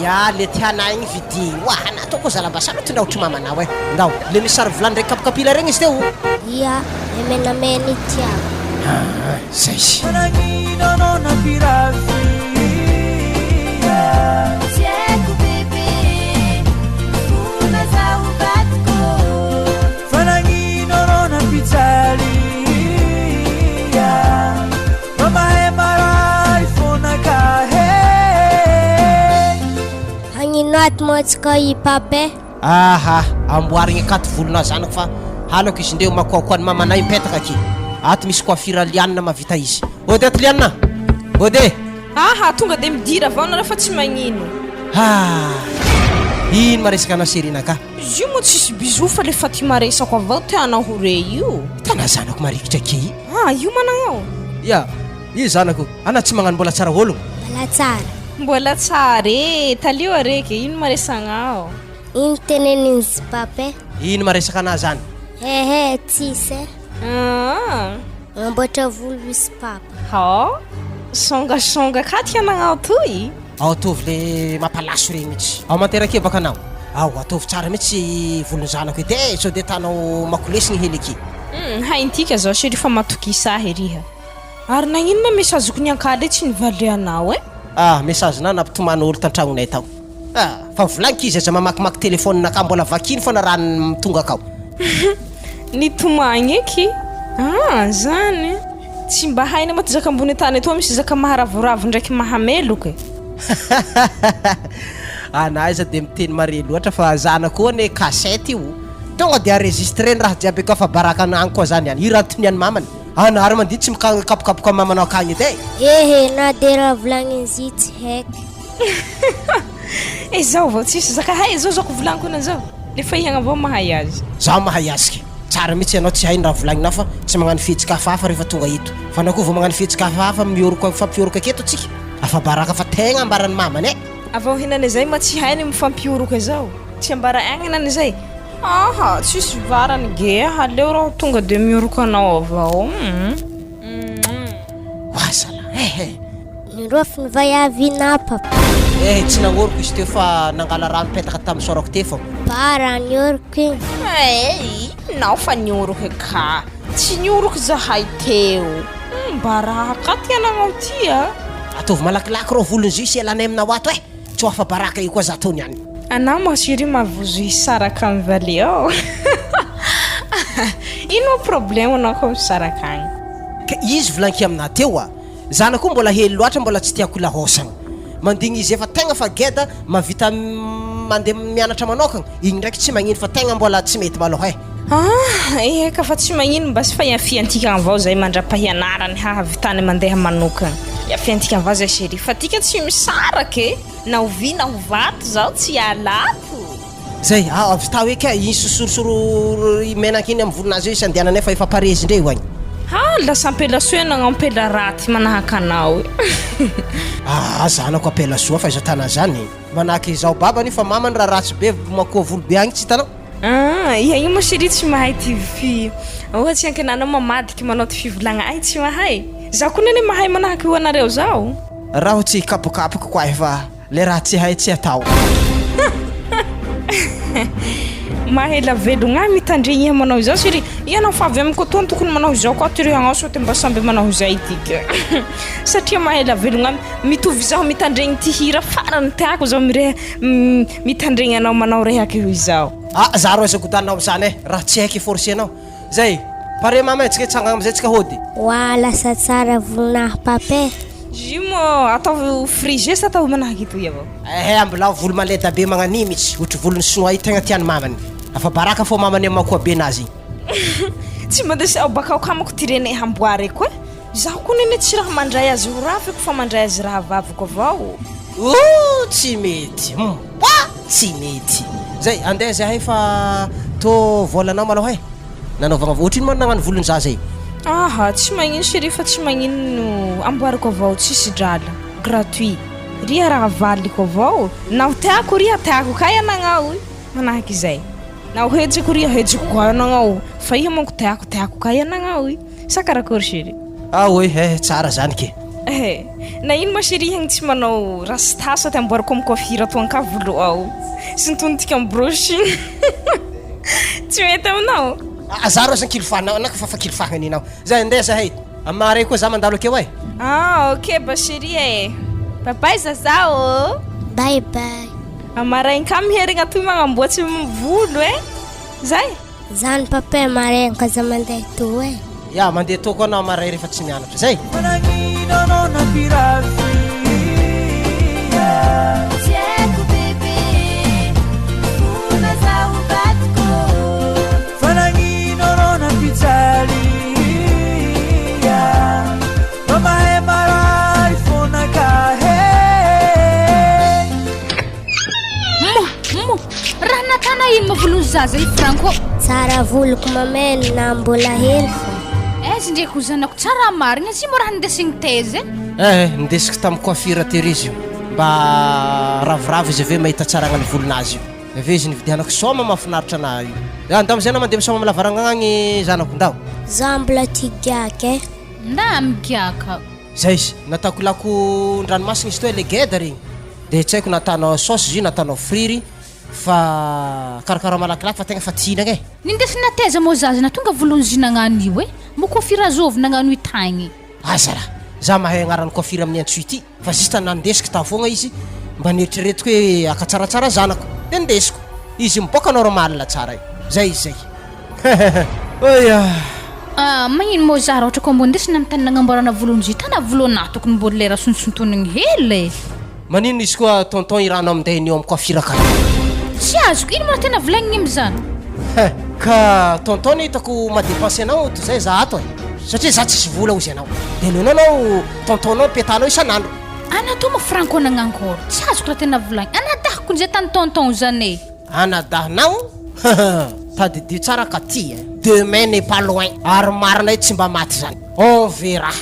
ya le tianay igny vidi anatao koa zalabasana tonda ohatry mamanao ndao le misy sary volany ndraiky kapikapila regny izy teo Ya. Emenamena itiako. zay sy Hagninoaty moatsika i papay. amboarigny akaty volona zanako fa halako izy ndeo makoakoany mamanay mipetaka aky ato misy coiffure lianina mavita izy ode ato lianina ode tonga de midira avao nareo fa tsy magnino. ino maresaka anao serinaka Izy io moa tsisy bizo fa le Fatima resako avao tianao ho re io. tana zanako marikitra aky Io managnao ya io zanako ana tsy magnano mbola tsara ologno Bala tsara. mbola tsara talio areky ino maresagnao. Ino tenenin'izy papay? ino maresaka ana zany Tsisy. Mamboatra volo izy papa. Songasonga ka tianagnao toy. ao atovy le mampalaso regny mihitsy ao manteraky baka anao atovy tsara mihitsy volony zanako edy sao de tanao makolesigny hely aky haintika zao se rehefa matokisa heriha ary nagnino ma mesazoko ny ankady tsy nivaly anao message na nampitomana olo tantragnonay tao fa volagniko izy aza mamakimaky telefoninaka mbola vakiny fona raha mitonga akao nitomagny eky zany tsy mba haina ma ty zaka ambony tany atoa misy zaka maharavoravo ndraiky mahameloky anaiza de miteny mare loatra fa zanako ne cassette io tonga de enregistré ny raha jiaby ka fa baraka anagny koa zany any ira toniany mamany ary mandidy tsy mikapokapoko mamanao akagny edy na de raha volagnin'izy tsy haiko. zao vao tsisy zaka hay zao zako volagniko anazao lefa ihagna avao mahay azy zaho mahay azy ke tsara mihitsy anao tsy hainy raha volagninao fa tsy magnano fihetsika hafahafa rehefa tonga ito fa na koa vao magnano fihetsika hafahafa fampioroko aketo atsika afa baraka fa tegna ambarany mamany avao hinany zay ma tsy hainy mifampioroko zao tsy ambara agnanany zay tsisy varany ge haleo raha tonga de mioroko anao avao wasala Nirofo ny vaiavina papa. tsy nagnoroko izy teo fa nangala raha mipetaka tamin'ny sorako teo fô Para nioroko igny. nao fa nioroko ka tsy nioroko zahay teo mba raha ka tianagnao ty atovy malakilaky rô volony zio sy elanay aminao ato tsy ho afa baraka io koa za tony any anao masiry mavozo hisaraka amin'ny vale ao ino problème anao ko misaraka agny ka izy volanky amina teo zana koa mbola hely loatra mbola tsy tiako lahosagna mandigny izy efa tegna fa geda mavita mandeha mianatra manokagna igny ndraiky tsy magnino fa tegna mbola tsy mety maloha eka fa tsy magnino mba sy fa iafiantika avao zay mandrapahianarany hahavitany mandeha manokagna iafiantika avao zay chéri fa tika tsy misaraka na ovy na hovato zao tsy alako zay avy tao eky iny sosorosoro menaky iny amin'ny volon'azy io isy andehanany fa efa parezy ndre io agny lasa ampelasoena ampela raty manahaka anao zanako apela soa fa iza tana zany manahaky izao baba ny fa mamany raha ratsy be makoa volo be agny tsy hitanao igny mo chérie tsy mahay ty ohatsy ankenana mamadiky manao ty fivolagna ay tsy mahay za koa nene mahay manahaky ho anareo zao raha ho tsy kapokapoka koa fa le raha tsy hay tsy atao mahela velogna mitandregny iha manao izao chérie ianao fa avy amin'ny kotoany tokony manao izao koa tyreagna sao te mba samby manao izay tiky satria mahela velogna mitovy zaho mitandregny ty hira farany tiako zao mitandregny anao manao rehaky ho izao za ro aza godanao zany raha tsy haiky forcé anao zay pare mama tsika tsanga amizay tsika hody lasa tsara volonah papay Jimo atao frigé sa atao manahaky toy avao ambilao volo maleda be magnanimitsy ohatry volony soa i tegna tiany mamany afa baraka fô mamany amakoa be nazy tsy mandesa ao bakao kamako tirene hamboary koa zaho koa nene tsy raha mandray azy ho rafiko fa mandray azy raha vaviko avao tsy mety tsy mety zay andeha zahay fa tô volanao malao hay nanaovagna ohatriny moa nagnano volony za zay tsy magnino chérie fa tsy magnino amboariko avao tsisy drala gratuit ria raha valiko avao na tiako ria tiako kay anagnao manahaky izay na hejiko ria hejiko koa anagnao fa iha manko tiako kay anagnao sa karakory chérie tsara zany ke na ino ma chérie hagny tsy manao rasta ty amboariko amin'ny coiffure to ankavolo ao sy nitontika amin'ny brushing tsy mety aminao za ro azany kilofanao naka fa kilofahaninao zay andeha zahay amare koa za mandalo akeo ay ok ba chérie babay zazao bye bye amaraigny ka miherigna toy magnamboatsy volo zay zany papay amaraigny ka za mandeha to ya mandeha to koa anao amaray rehefa tsy mianatra zay raha natana ino mavolony zaza i Franco tsara voloko mameno na mbola hely izy ndraiky ho zanako tsara marigna zy mo raha nindesigny tezy nindesiko tamin'ny coiffure tery mba ravoravo izy ave mahita tsara agnany volonazy io ave izy nividianako soma mahafinaritra ana io andamo zay anao mandeha misoma milavaragna agny zanako ndao za mbola tigiaka nda migiaka zay izy nataoko lako ndranomasina izy to le geda regny de tsy haiko natanao sauce izy natanao friry fa karakara malakilaky fa tegna fa tinagna nindesina teza mo zaza na tonga volony zy nagnano io mo coiffure azovy nagnano itagny azara za mahay agnarany coiffure amin'ny antso ity fa juste nandesiko ta fogna izy mba nieritreretiko hoe akatsaratsara zanako de ndesiko izy miboaka normal tsara zay izy zay magnino mo za raha ohatra koa mbo ndesina amin'ny tany nagnamboarana volony zy tana volona tokony mbo lera sonisontonigny hely manino izy koa tonton irano aminday nio amin'ny coiffure kara tsy azoko ino mora tena volagniny am'zany ka tonton hitako madépensé anao to zay za ato satria za tsisy vola ozy anao de lenao anao tontonao petanao isanandro anatao mo Franco nagnankôry tsy azoko raha tena volagny anadahako nizay tany tonton zany anadahnao tadidio tsara ka ty demain n'est pas loin ary marinay tsy mba maty zany on verra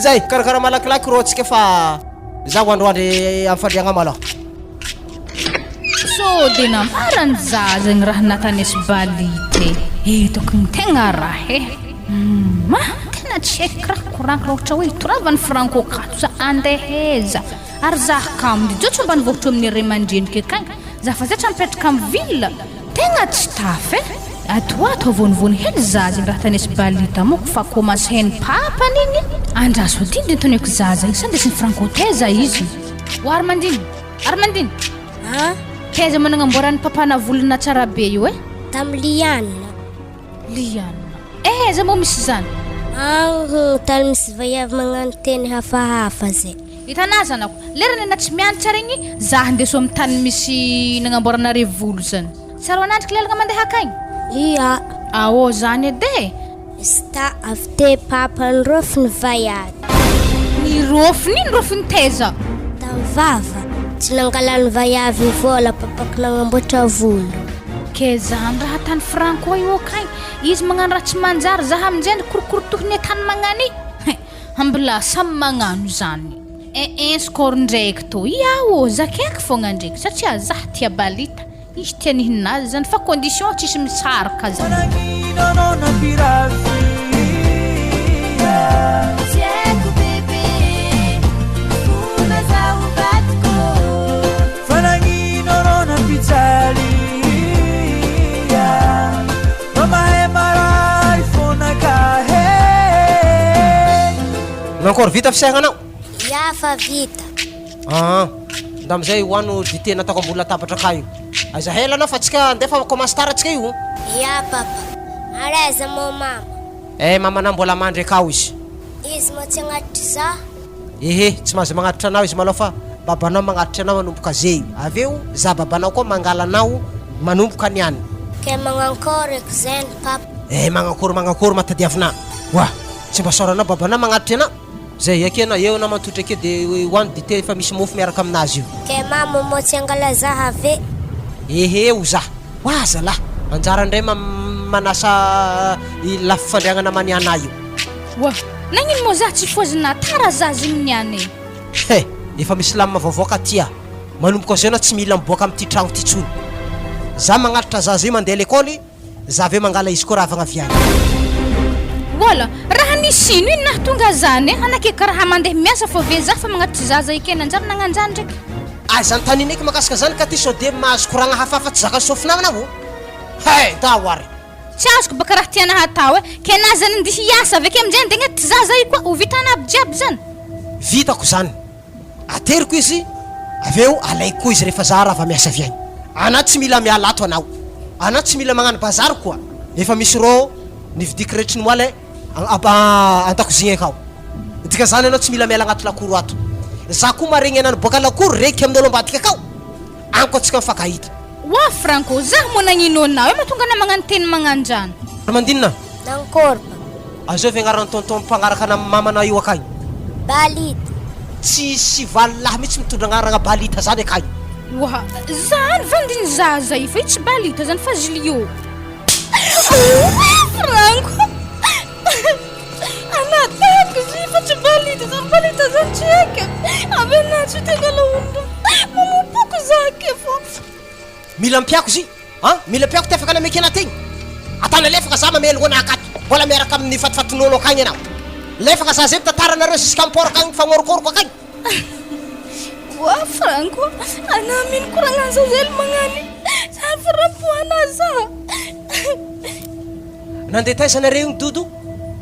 zay karakara malakilaky ro tsika fa za ho androandry amfandriagna malao so de namarany zazagny raha natanesy balite tokony tegna raha tena tsy haiko raha koranko raha ohatra hoe toravany Franco kato za andeheza ary zaha kamdy jotsy mba nivohotro amin'ny ray mandreniky akagny za fa zatra mipetraka amin'ny ville tegna tsy tafy atoato avonivony hely zazagny raha tanesy balita moko fa commence hainy papany igny andraso adiny toneko zazagny sa ndesiny Franco teza izy o Armandiny teza managnamboarany papana volona tsara be io tamy Liana za mo misy zany tany misy vaiavy magnano teny hafahafa zay hitanà zanako lerany ana tsy mianatra regny za handeso amin'ny tany misy nagnamboaranare volo zany tsara anandriky lelagna mandeha akagny ia zany ede sta avy te papany rofiny vaiavy ny rofiny ino rofiny teza tamy vava tsy nangalany vaiavy vola papaky nagnamboatra volo ke zany raha tany Franco io kay izy magnano raha tsy manjary zaha aminjay korokorotohiny atany magnany ambila samy magnano zany score ndraiky to iaho zakaiky fogna ndraiky satria zaha tia balita izy tia nihinazy zany fa condition tsisy misaraka zany Encore vita fisagnanao? Ya fa vita. Nda amizay hoano dité natako ambony latabatra kayo. Aiza hela anao fa tsika andefa commence tard atsika io. Ya papa. Areza mo mama. Mama na mbola mandry akao izy. Izy mo tsy agnatitra za. Tsy mahazo magnatitra anao izy malao fa babanao magnatitra anao manomboka zay. Aveo za babanao koa mangala anao manomboka niany. Ke magnankôry zany papa. Magnankôry matadiavina. Wa, tsy mba saoranao babanao magnatitra anao. Zay akena eo na mantotra ake de hoany dité fa misy mofo miaraka aminazy io. Ke mama mo tsy angala za ave. O za. Waza la. Anjara ndray manasa lafy fandriagnana maniana io. Wa, nagnino mo za tsy fozina tara zazy miniane. Efa misy lamma vovoaka tia. Manomboka zay na tsy mila miboaka amty tragno ty tsony. Za magnatitra zazy mandeha l'école, za ave mangala izy ko raha vagnaviany. Wala, raha nisino ino nahatonga zany anake karaha mandeha miasa fo ve za fa magnatitra zaza ikena anjara nagnanjany ndraiky. Zany tany ineky makasika zany ka ty sode mahazo koragna hafahafa tsy zaka sofinana avo. Tawary. Tsy azoko baka raha tiana hatao ke na zany ndihy hiasa aveke aminjay andeha agnatitra zaza io koa ho vitana aby jiaby zany. Vitako zany. Ateriko izy, aveo alaiko koa izy rehefa za raha va miasa viany. Ana tsy mila miala ato anao. Ana tsy mila magnano bazary koa. Efa misy ro nividiko rehetra ny moale andakozigny akao. Dika zany anao tsy mila miala agnaty lakoro ato. Za koa maregny anano boaka lakoro reky amin'ny olo ambadika akao. Anko atsika mifakahita. Wa Franco, za mo nagnino anao matonga na magnano teny magnanjany. Mandinina? Nankôry. Azao vegnarana tonton mpangaraka na mamana io akagny. Balita. Tsisy valahy mitsy mitondra angarana balita zany akagny. Wa, zany vandiny zaza io fa tsy balita zany fa Julio. Franco. Anataka zi fa tsy balita zany tsika. Avena tsy tegala undo. Mamupoko zake fo. Mila mpiako zi, mila mpiako tefaka na mekena tegny. Atana lefaka za mamelo gona akato. Mbola miaraka amin'ny fatifatin'olo akagny anao. Lefaka za zay tataranareo jusqu'à mpôra akagny fagnorokôroko akagny. Wa Franco, ana min kurangan sa zel mangani. Sa farapuana za. Nandeha taiza nareo igny dodo?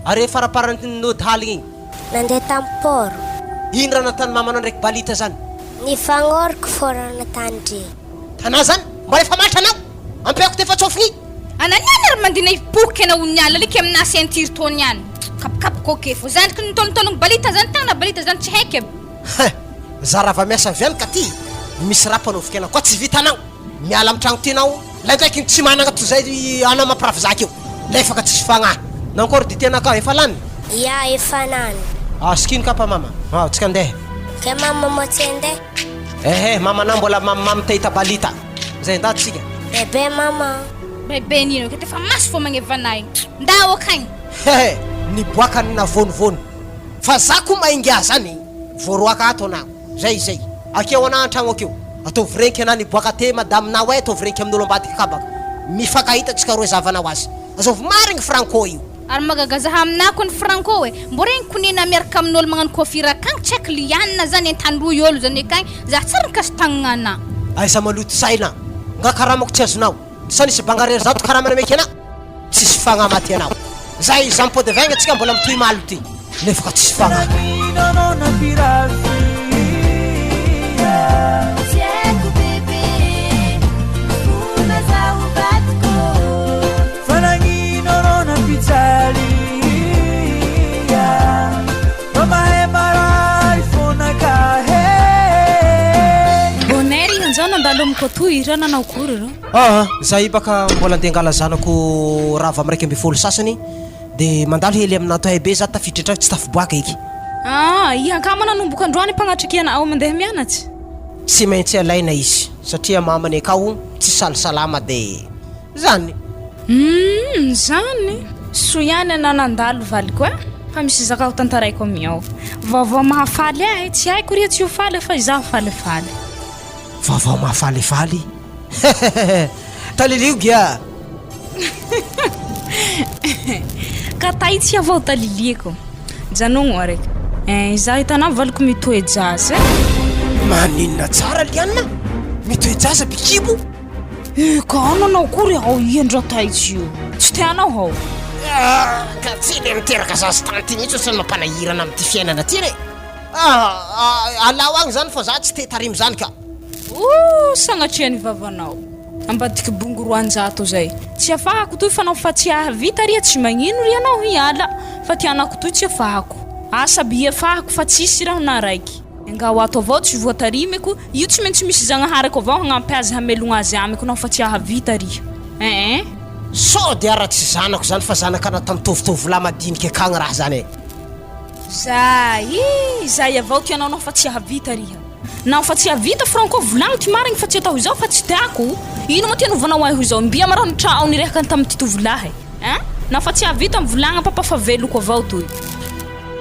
Are faraparan'nody haligny igny. Nandeha tampôro. Ino raha natany mamanao ndraiky balita zany? Nifangoriko fô raha natandre. Tanà zany? Mbola efa matra anao? Ampiako tefa tsofigny? Ananiana ary mandina ipoky na uniala like amina ceinture tony any. Kapokapoko okay fo. Zany ka nitolontonog balita zany tagna balita zany tsy haiko. Za raha va miasa viany ka ty misy raha mpanaovika anao koa tsy vitanao. Miala amin'ny tragno tynao. La ndraiky tsy managna to zay anao mampirafy zaka io. Lefaka tsisy fagnahy. Nankôry dité anakao efa lany? Ya efa nany. Skino kapa mama. Tsika andeha. Ke mama mo tsy andeha. Mama na mbola mitahita balita. Zay nda tsika. Bebe mama. Bebe nino ke tefa mas fo magnevanahy. Ndao akagny. Niboakany na vonovony. Fa za koa maingia zany voaroaka ato anao. Zay. Akeo ana antragno akeo. Ataovy renky ana niboaka te madame na hoe ataovy renky amin'ny olo ambadika kabaka. Mifakahita tsika roe zavanao azy. Azovy marigny Franco io. Ary magagazaha aminako ny Franco mboreny konena miaraka amin'olo magnano coiffure akagny tsy haiko lianina zany antandroy olo zany akagny za tsara nikasitagnana. Aiza maloto saina. Nga karamako tsy azonao. Sa nisy bangarery zato karamana meky anao. Tsisy fagnahy maty anao. Zay zampody vaigna tsika mbola mitoy malo ty. Lefaka tsisy fagnahy. Kotoy raha nanao kory ro. Zay baka mbola andeha angala zanako raha va miraiky amby folo sasany de mandalo hely aminato hay be za tafiditra tragno tsy tafiboaka eky. Ianka mananomboka androany mpagnatriky anao mandeha mianatsy. Tsy maintsy alaina izy satria mamany akao tsy salisalama de zany zany so ihany ana nandalo valiko e fa misy zaka ho tantaraiko amiao vaovao mahafaly ahy tsy haiko ria tsy ho faly fa izaho falifaly vaovao mahafalifaly talilio gia ka tay tsy avao taliliako janogno araiky izaho hitanao valiko mitoejaza maninona tsara lianina mitoejaza bikibo ka ananao kory ao iendra taitsy io tsy teanao ao ka tsy le miteraka zazy tanty mihitsy otrany mampanahirana amin'ity fiainana ty re alao agny zany fa za tsy te tarimy zany ka sagnatria ny vavanao ambadiky bongo 200 zay tsy afahako toy fanao fa tsy ahavita ria tsy magnino ry anao hiala fa tianako toy tsy afahako asaby afahako fa tsisy raha na raiky nga ho ato avao tsy voatarimiko io tsy maintsy misy zagnahariko avao hagnampy azy hamelogna azy amiko nao fa tsy ahavita ria so de ara tsy zanako zany fa zanaka anao tamitovitovy la madinika akagny raha zany zay avao tianao nao fa tsy ahavita ria nao fa tsy ahavita franco volagno ty marigny fa tsy atao izao fa tsy tiako ino mo tianovanao ahy izao mbia marao nitrao nirehaka tamity tovolahy nao fa tsy ahavita mivolagna papa fa veloko avao toy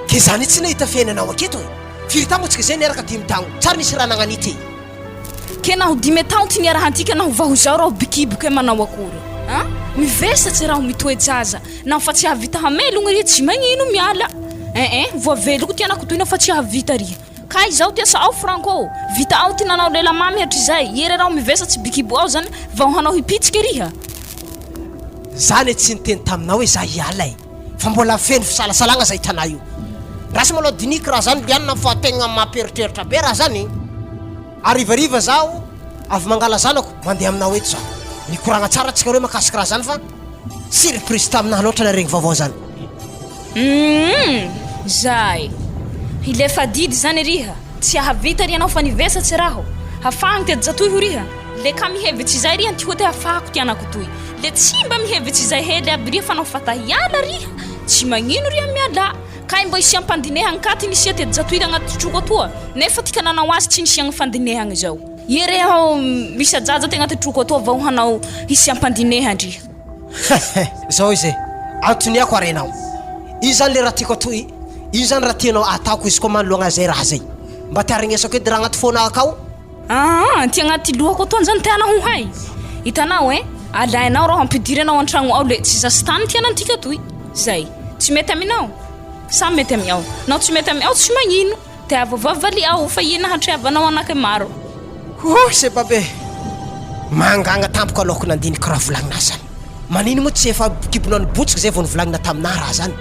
ke zany tsy nahita fiainanao aketo firy tamotsika zay niaraka 5 tagno tsara misy raha nagnanity ke naho 10 tagno ty niarahantika naho vaho izao raho bikiboke manao akory mivesatsy raho mitoejaza naho fa tsy ahavita hamelogna ria tsy magnino miala voaveloko tianako toy nao fa tsy ahavita ria ka izao tiasa ao franco vita ao ty nanao lela mamy hatry zay ery raho mivesatsy bikibo ao zany vaho hanao hipitsika riha zany tsy niteny taminao hoe za hiala fa mbola feno fisalasalagna zay hitanao io rasy malao diniky raha zany lianina fa tegna mamperitreritra be raha zany arivariva zaho avy mangala zanako mandeha aminao eto zao mikoragna tsara tsika hoe makasiky raha zany fa surprise taminahy loatra naregny vaovao zany zay hilefa didy zany riha tsy ahavita ri anao fa nivesatsy raho hafahagny ty ajatoy ho riha le ka mihevitsy zay riha ty ho te hafahako tianako toy le tsy mba mihevitsy zay hely aby riha fa nao fa tahiala riha tsy magnino riha miala ka mbo isia ampandinehagny ka ty nisia ty ajatoy agnaty troko atoa nefa tika nanao azy tsy nisiagny fandinehagny zao ere ao misy ajaja ty agnaty troko atoa vao hanao isia ampandinehany zao izy antoniako arenao io zany le raha tiako atoy io zany raha tianao ataoko izy koa manoloagna zay raha zay mba tiaregnesako edy raha agnaty fona akao ty agnaty lohako atoany zany tiana ho hay hitanao alainao raha ampidiry anao an-tragno ao le tsy zasy tany tianantika toy zay tsy mety aminao sa mety amiao nao tsy mety amiao tsy magnino te avavavaly ao fa ina hatriavanao anaky maro se babe mangagna tampoko alohako nandiniky raha volagnina zany manino moa tsy efa kibonao ny botsika zay vao nivolagna taminah raha zany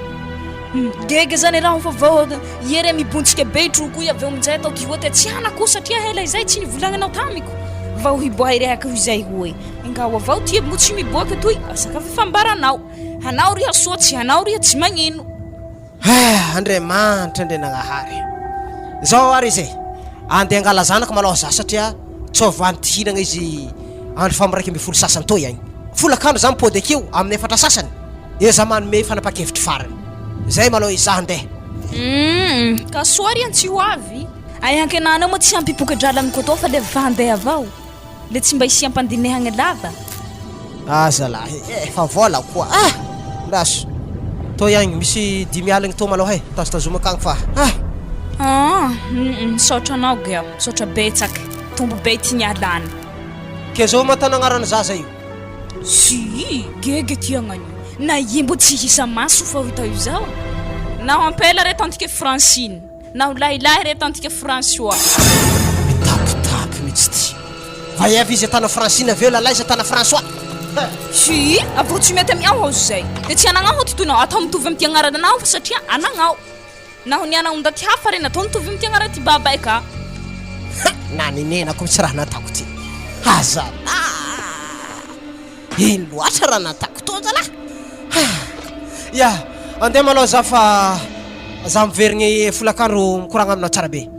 dega zany raha fa vao ere mibontsika be troko i aveo aminjay atao ty hoaty tsy hanako satria hela izay tsy nivolagnanao tamiko vao hiboahy rehaka izay hoe ngao avao ty mo tsy miboaka toy asaka fifambaranao hanao riha soa tsy hanao riha tsy magnino andriamanitra andre nagnahary zao ary izy andeha angala zanako malao za satria tsovany ty hinagna izy andro famiraika amby folo sasany toy agny folakandro zany mipody akeo amin'ny efatra sasany eza manome fanapa-kevitry farany zay malao iza andeha ka soa riha tsy ho avy ayankenanao moa tsy hampipokadrala amiko atao fa le vandeha avao le tsy mba isia ampandinehagny lava zalahy fa vola koa raso to agny misy 10 aligny to malao hay tazotazomaka agny fa saotra anao gao saotra betsaky tombo be ty nialany ke zao matanagnaran'ny zaza io si gege ty agnanio na imbo tsy hisa maso fa hita io zao naho ampela reto antike Francine naho lahilahy reto antike François mitapitapy mihitsy ty va iavy izy atana Francine aveo lalahy izy atana François si avao tsy mety amiao ao zay de tsy anagnao ty toy nao atao mitovy amy ty agnarananao fa satria anagnao naho niana ondaty hafa reny atao mitovy amy ty agnara ty babay ka naninenako misy raha natako ty azala ino loatra raha natako to zalahy ya andeha malao za fa za miverigny folakandro mikoragna aminao tsara be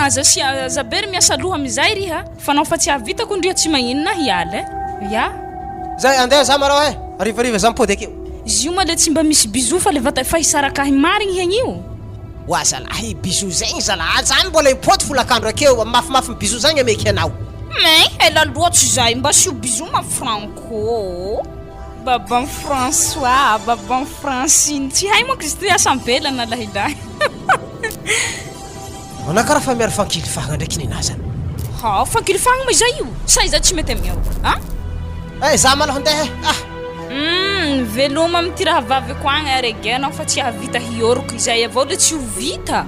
aza bery miasa loha amizay riha fa nao fa tsy ahavitako ndriha tsy magnino hiala ya zay andeha za malao arivariva za mipody akeo izy io ma le tsy mba misy bizo fa le vata fa hisarakahy marigny hegnio oa zalahy bizo zegny zalahy zany mbola impôty folakandro akeo mafimafy bizo zagny ameky anao mais ela loatsy zay mba sio bizoma Franco baban François baban Francine tsy hay manko izy ty asambelana lahilahy manakaraha fa miary fankilifagna ndraiky ninazany ha fankilifagna ma zay io saiza tsy mety aminao za malaho andeha veloma amity raha vaviko agny arege anao fa tsy ahavita hioroko izay avao le tsy ho vita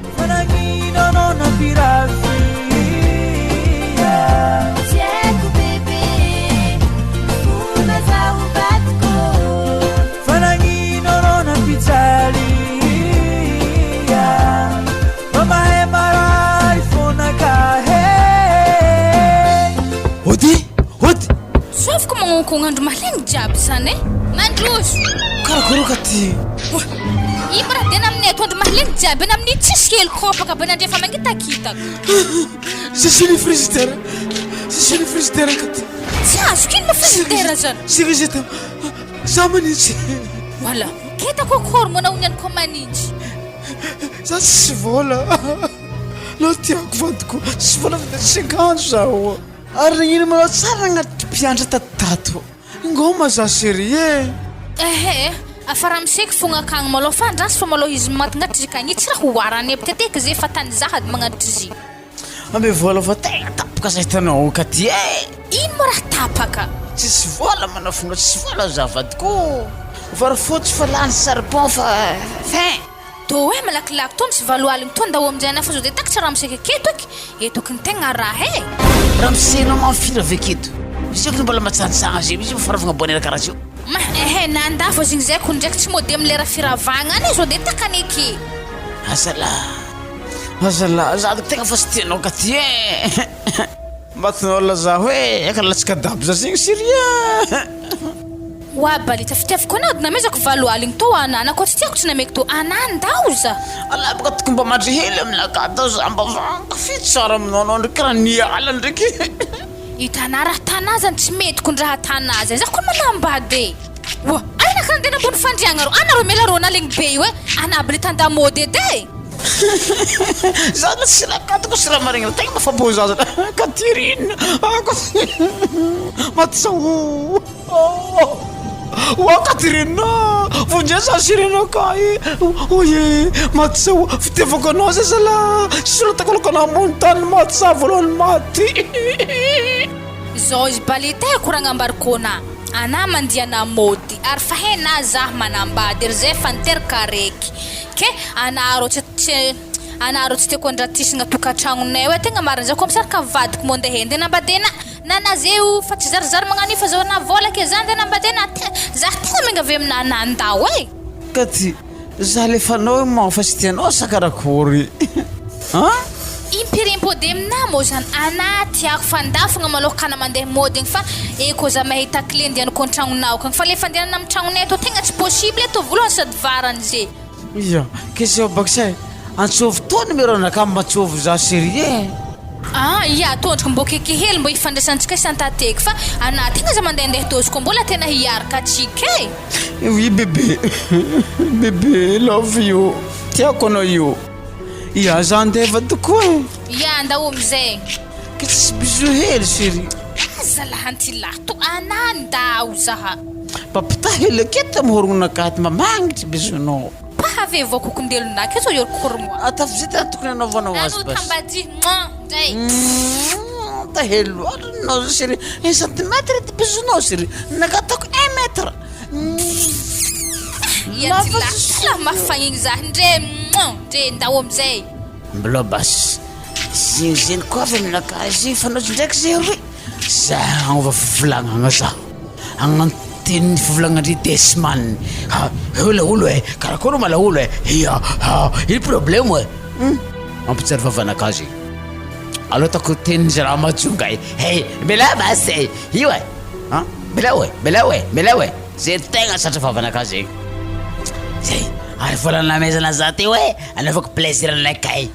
sofiko magnonkogna andro mahaleny jiaby zany mandroso karakoroka ty ino raha dena aminay ato andro mahaleny jiaby ena amin'ny tsisy kely kopaka be nandrefa mangitakitako sisiny frigidaire ka ty tsy azoko ino ma frigidaire zany sirigeta za manitsy wala ketako akory mona onianiko manitsy za tsy vola lo tiako vadiko tsy vola vita 50 zao ary nagnino manao tsara agnaty mpiandra tatato ngoma za série ehe afara misaiky fogna akagny malao fa andrasy fa malao izy matingatry izy kagny tsy raha hoarany peut-être zay fa tany zahady magnatry izy ambe vola fa tegna tapaka zay tanao ka ty ino mo raha tapaka tsisy vola manao fonga tsisy vola zavadiko fa fotsy fa lany sarpon fa fin to hoe malakilaky to misy valoaligny to ndao aminjay ana fa zao de taky tsy raha misaiky aketo eky etoko ny tegna raha raha misenao mamfiry avy aketo izy eky mbola matsanitsagna zay izy faravagna bonera karaha zio ma nandafo zigny zay ko ndraiky tsy mody am'lera firavagna any zao de takany eky azala zady tegna fa sy tianao ka ty mbatinao laza hoe eka latsika dabo za zegny sérieux wa balita fitiaviko anao dy namezako valoaligny to anana ko tsy tiako tsy nameky to anandao za alabaka toko mba mandry hely aminaka tao za mba vankafy tsara aminao anao ndraiky karaha niala ndraiky itana raha tanazany tsy mety kondraha tanazany za koa manambady wa aina ka ndena ambony fandriagna ro anaro mela nalegny be io anaby le tanda mody edy za la tsy lakatoko sy raha maregna tegna mafabo za Catherine matsao wa Catherine vonjea za sirena kay oye matsao fitiavako anao za zala solo takoloko anao ambony tany matsa voalohany maty zao izy balita koragna ambarikona ana mandiana mody ary fa hena za manambady ry zay fa niteraka reky ke anaro tsy tiako andratisagna tokantragnonay hoe tegna marina zao koa misaraka vadiko mo andeha nde nambadena nanazeo fa tsy zarizary magnano ifa zao navola ke za nde nambadena za tegna mingavy amina anandao ka ty za lefanao ma fa sy tianao sakarakory impirim-pody aminamo zany ana tiako fandafagna maloha kana mandeha mody igny fa eko za mahita clé ndianako an-tragnonao kagny fa le fandehanana amin'ny tragnonay ato tegna tsy possible ato voalohany sady varany zay ya keseo bakisay antsovy to numéro anaka matsovy za sérieux ya tondroko mbo keky hely mbo ifandraisantsika isantateky fa ana tegna za mandehandeha tozy ko mbola tena hiaraka atsika oui bébé love you tiako anao io ya za andeha vadiko ya ndao amizay ke tsisy biso hely série zalahantilahy to ana ndao zaha papita hely akety amihorognonaka ty mamangitry bisonao pahavy avao kokondelonaka zao yorokoromoa atafy zay tena tokony anaovanao azy ano tambadi nday ta hely loatra anao za série 1 centimètre ty bisonao série nakatako 1 mètre yatilahy mafagnigny zahy ndre ndao amizay mbola basy zeny koa avy aminaka izy fanaotsy ndraiky zay roy za agnova fivolagnana za agnano teny fivolagnandry desman ola olo karakory mala olo ia iny problème mampitsary vavanakazy aloha tako tenyzy raha majonga bela basy io bela zay tegna satra vavanakazy zay ary volana mezana za ty hoe anaovako plaisir anakay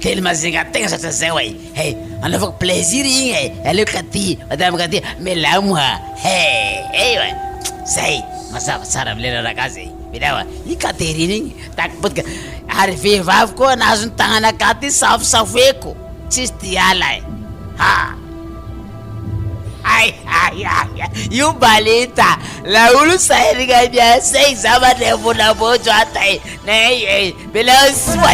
tellement zegny ategna satra zay hoe anaovako plaisir igny aleoka ty madame ka ty melamoa zay mazava tsara amilena anakazy milawa i Catherine igny takipotika ary vehivavy koa nahazo ny tagnanaka ty safosafoeko tsisy ty ala io balita la olo saherigna miasa za mandray vonambojo atay nay bela soa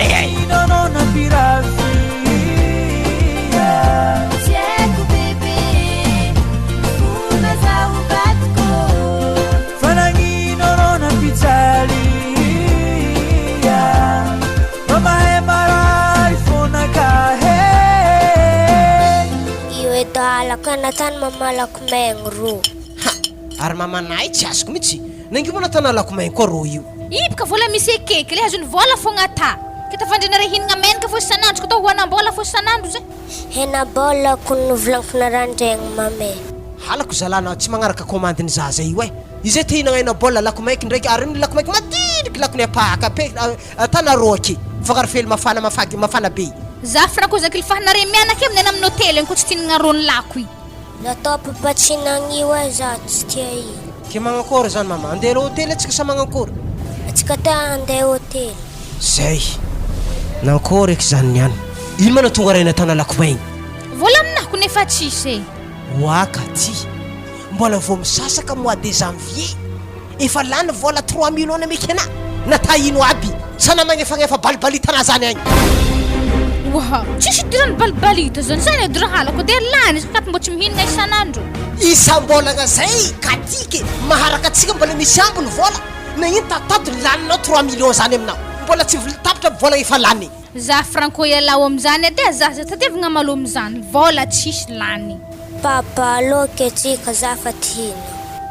alaka natany mamalako maigny ro ary mamanay tsy azoko mihitsy nangivo natana alako maigny koa ro io ibaka vola misy ekeky le azony vola fogna ta ke tafandrinare hinagna menaka fo isanandro ko tao hoanam-bola fo isanandro zay hena bolako novolaniko narandraigny mame halako zalana tsy magnaraka commande ny zaza io izay te hinagna ena bola lako maiky ndraiky ary ny lako maiky matiniky lako ny apahaka pe tana ro ake fagarafely mafana be zafra ko zakil fahnare mianaka aminay amin'ny hôtely ko tsy tinagna rony lako i natao papatsinagny io za tsy tia i ke magnakory zany mama andeha hôtely atsika sa magnakory atsika ta andeha hôtely zay nakory eky zany niany ino mana tonga raina tana lako maigny vola aminahiko nefa tsisy oaka ty mbola vo misasaka mois de janvier efa lany vola 3 millions meky ana nata ino aby sana magnefa balibalitana zany agny wow tsisy dirany balibalita zany adrahalako de lany sakafo mbo tsy mihinagna isanandro isambolagna zay katike maharaka atsika mbola misy ambony vola na ino tatado laninao 3 millions zany aminao mbola tsy tapitra vola efa lany za franco ialao am'zany ade zaza tadiavagna malo am'zany vola tsisy lany papa aloky atsika za fa tihina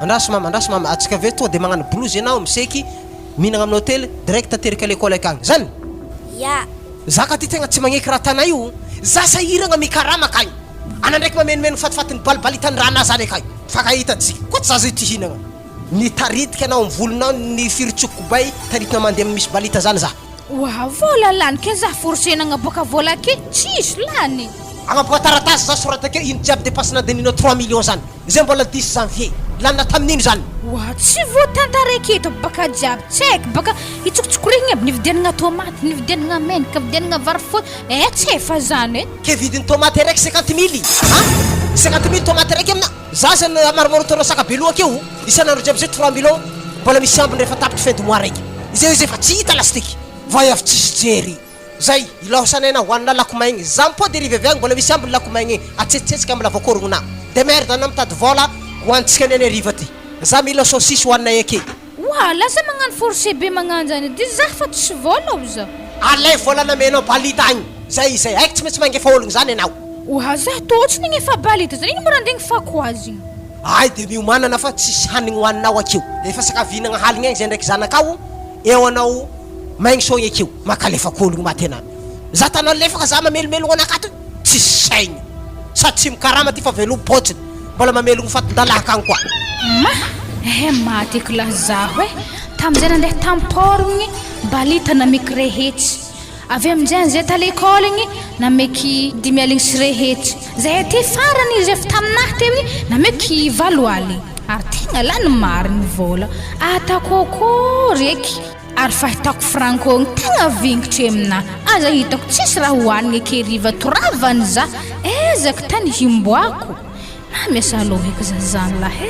andraso mama atsika ve to de magnano blouse ianao miseky mihinagna amin'ny hôtely direct aterika l'école akagny zany ya zaka ty tegna tsy magneky raha tana io za sahiragna mikarama akagny ana ndraiky mamenimeno fatifatiny balibalitany rana zany akagny fakahita tsika koa tsy za zay tihinagna ny taritika anao mivolonao ny firotsoko bay taritina mandeha misy balita zany za wa vola lany ke za forsenagna boka vola ke tsisy lany agnaboka taratasy za soratake ino jiaby dépassena de nino 3 millions zany zay mbola 10 janvier lana tamin'ino zany wa tsy voatantaraiky eto baka jiaby tsaiky baka itsokotsokorigny aby nividianagna tomaty nividianagna menaka vidianagna vary fo tsy efa zany ke vidiny tomaty raiky 50 000 50 000 tomaty raiky amina za zany maromaro saka beloa akeo isanandro jiaby zay 3 millions mbola misy ambony rehefa tapitry fin de mois raiky izay izy efa tsy hita lastiky voy avy tsisy jery zay ilahosanayna hoanina lako maigny za mpo derive avy agny mbola misy ambony lako maigny atsetsitsetsika amla voakorogna de merde ana mitady vola hoantsika ny ariva ty za mila saucisse hoaninay ake wa lasa magnano forcé be magnano zany de za fa tsy vola o za alay vola namenao balita agny zay aiky tsy maintsy mangefa ologno zany anao wa za totsy nigny efa balita zany ino morandigny fako azy ay de miomanana fa tsisy hanigny hoaninao akeo efa sakavinagna haligny agny zay ndraiky zanakao eo anao maigny sogny akeo makalefako ologno maty anao za tanao lefaka za mamelomelogno anakato tsisy saigny sady tsy mikarama ty fa velo botsiny mbola mamelogno fatondalaka agny koa maty eky lah zaho tam'zay nandeha tamporogny balita nameky rehetsy avy am'zay zay ta l'école igny nameky 5 aligny sy rehetsy zay ty farany izy efa taminahy teo nameky 7 aligny ary tegna lany mariny vola atakokory eky ary fahitako franco igny tegna vingitry aminahy aza hitako tsisy raha hoanigny ekeriva toravany za ezaka tany himboako miasa aloha eky za zany lahy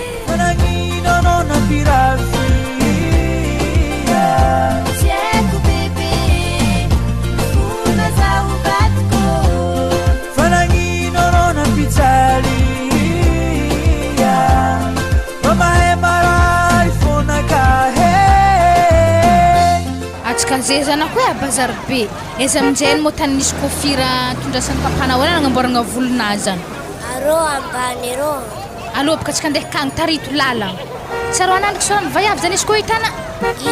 atsika zay zanako bazary be eza aminjay mo tany nisy kofira tondrasan'ny papana hoana nagnamboaragna volonazy zany aro ambany ro aloha baka atsika andeha kagny tarito lalagna tsaro anandro sorany vaiavy zany izy koa hitana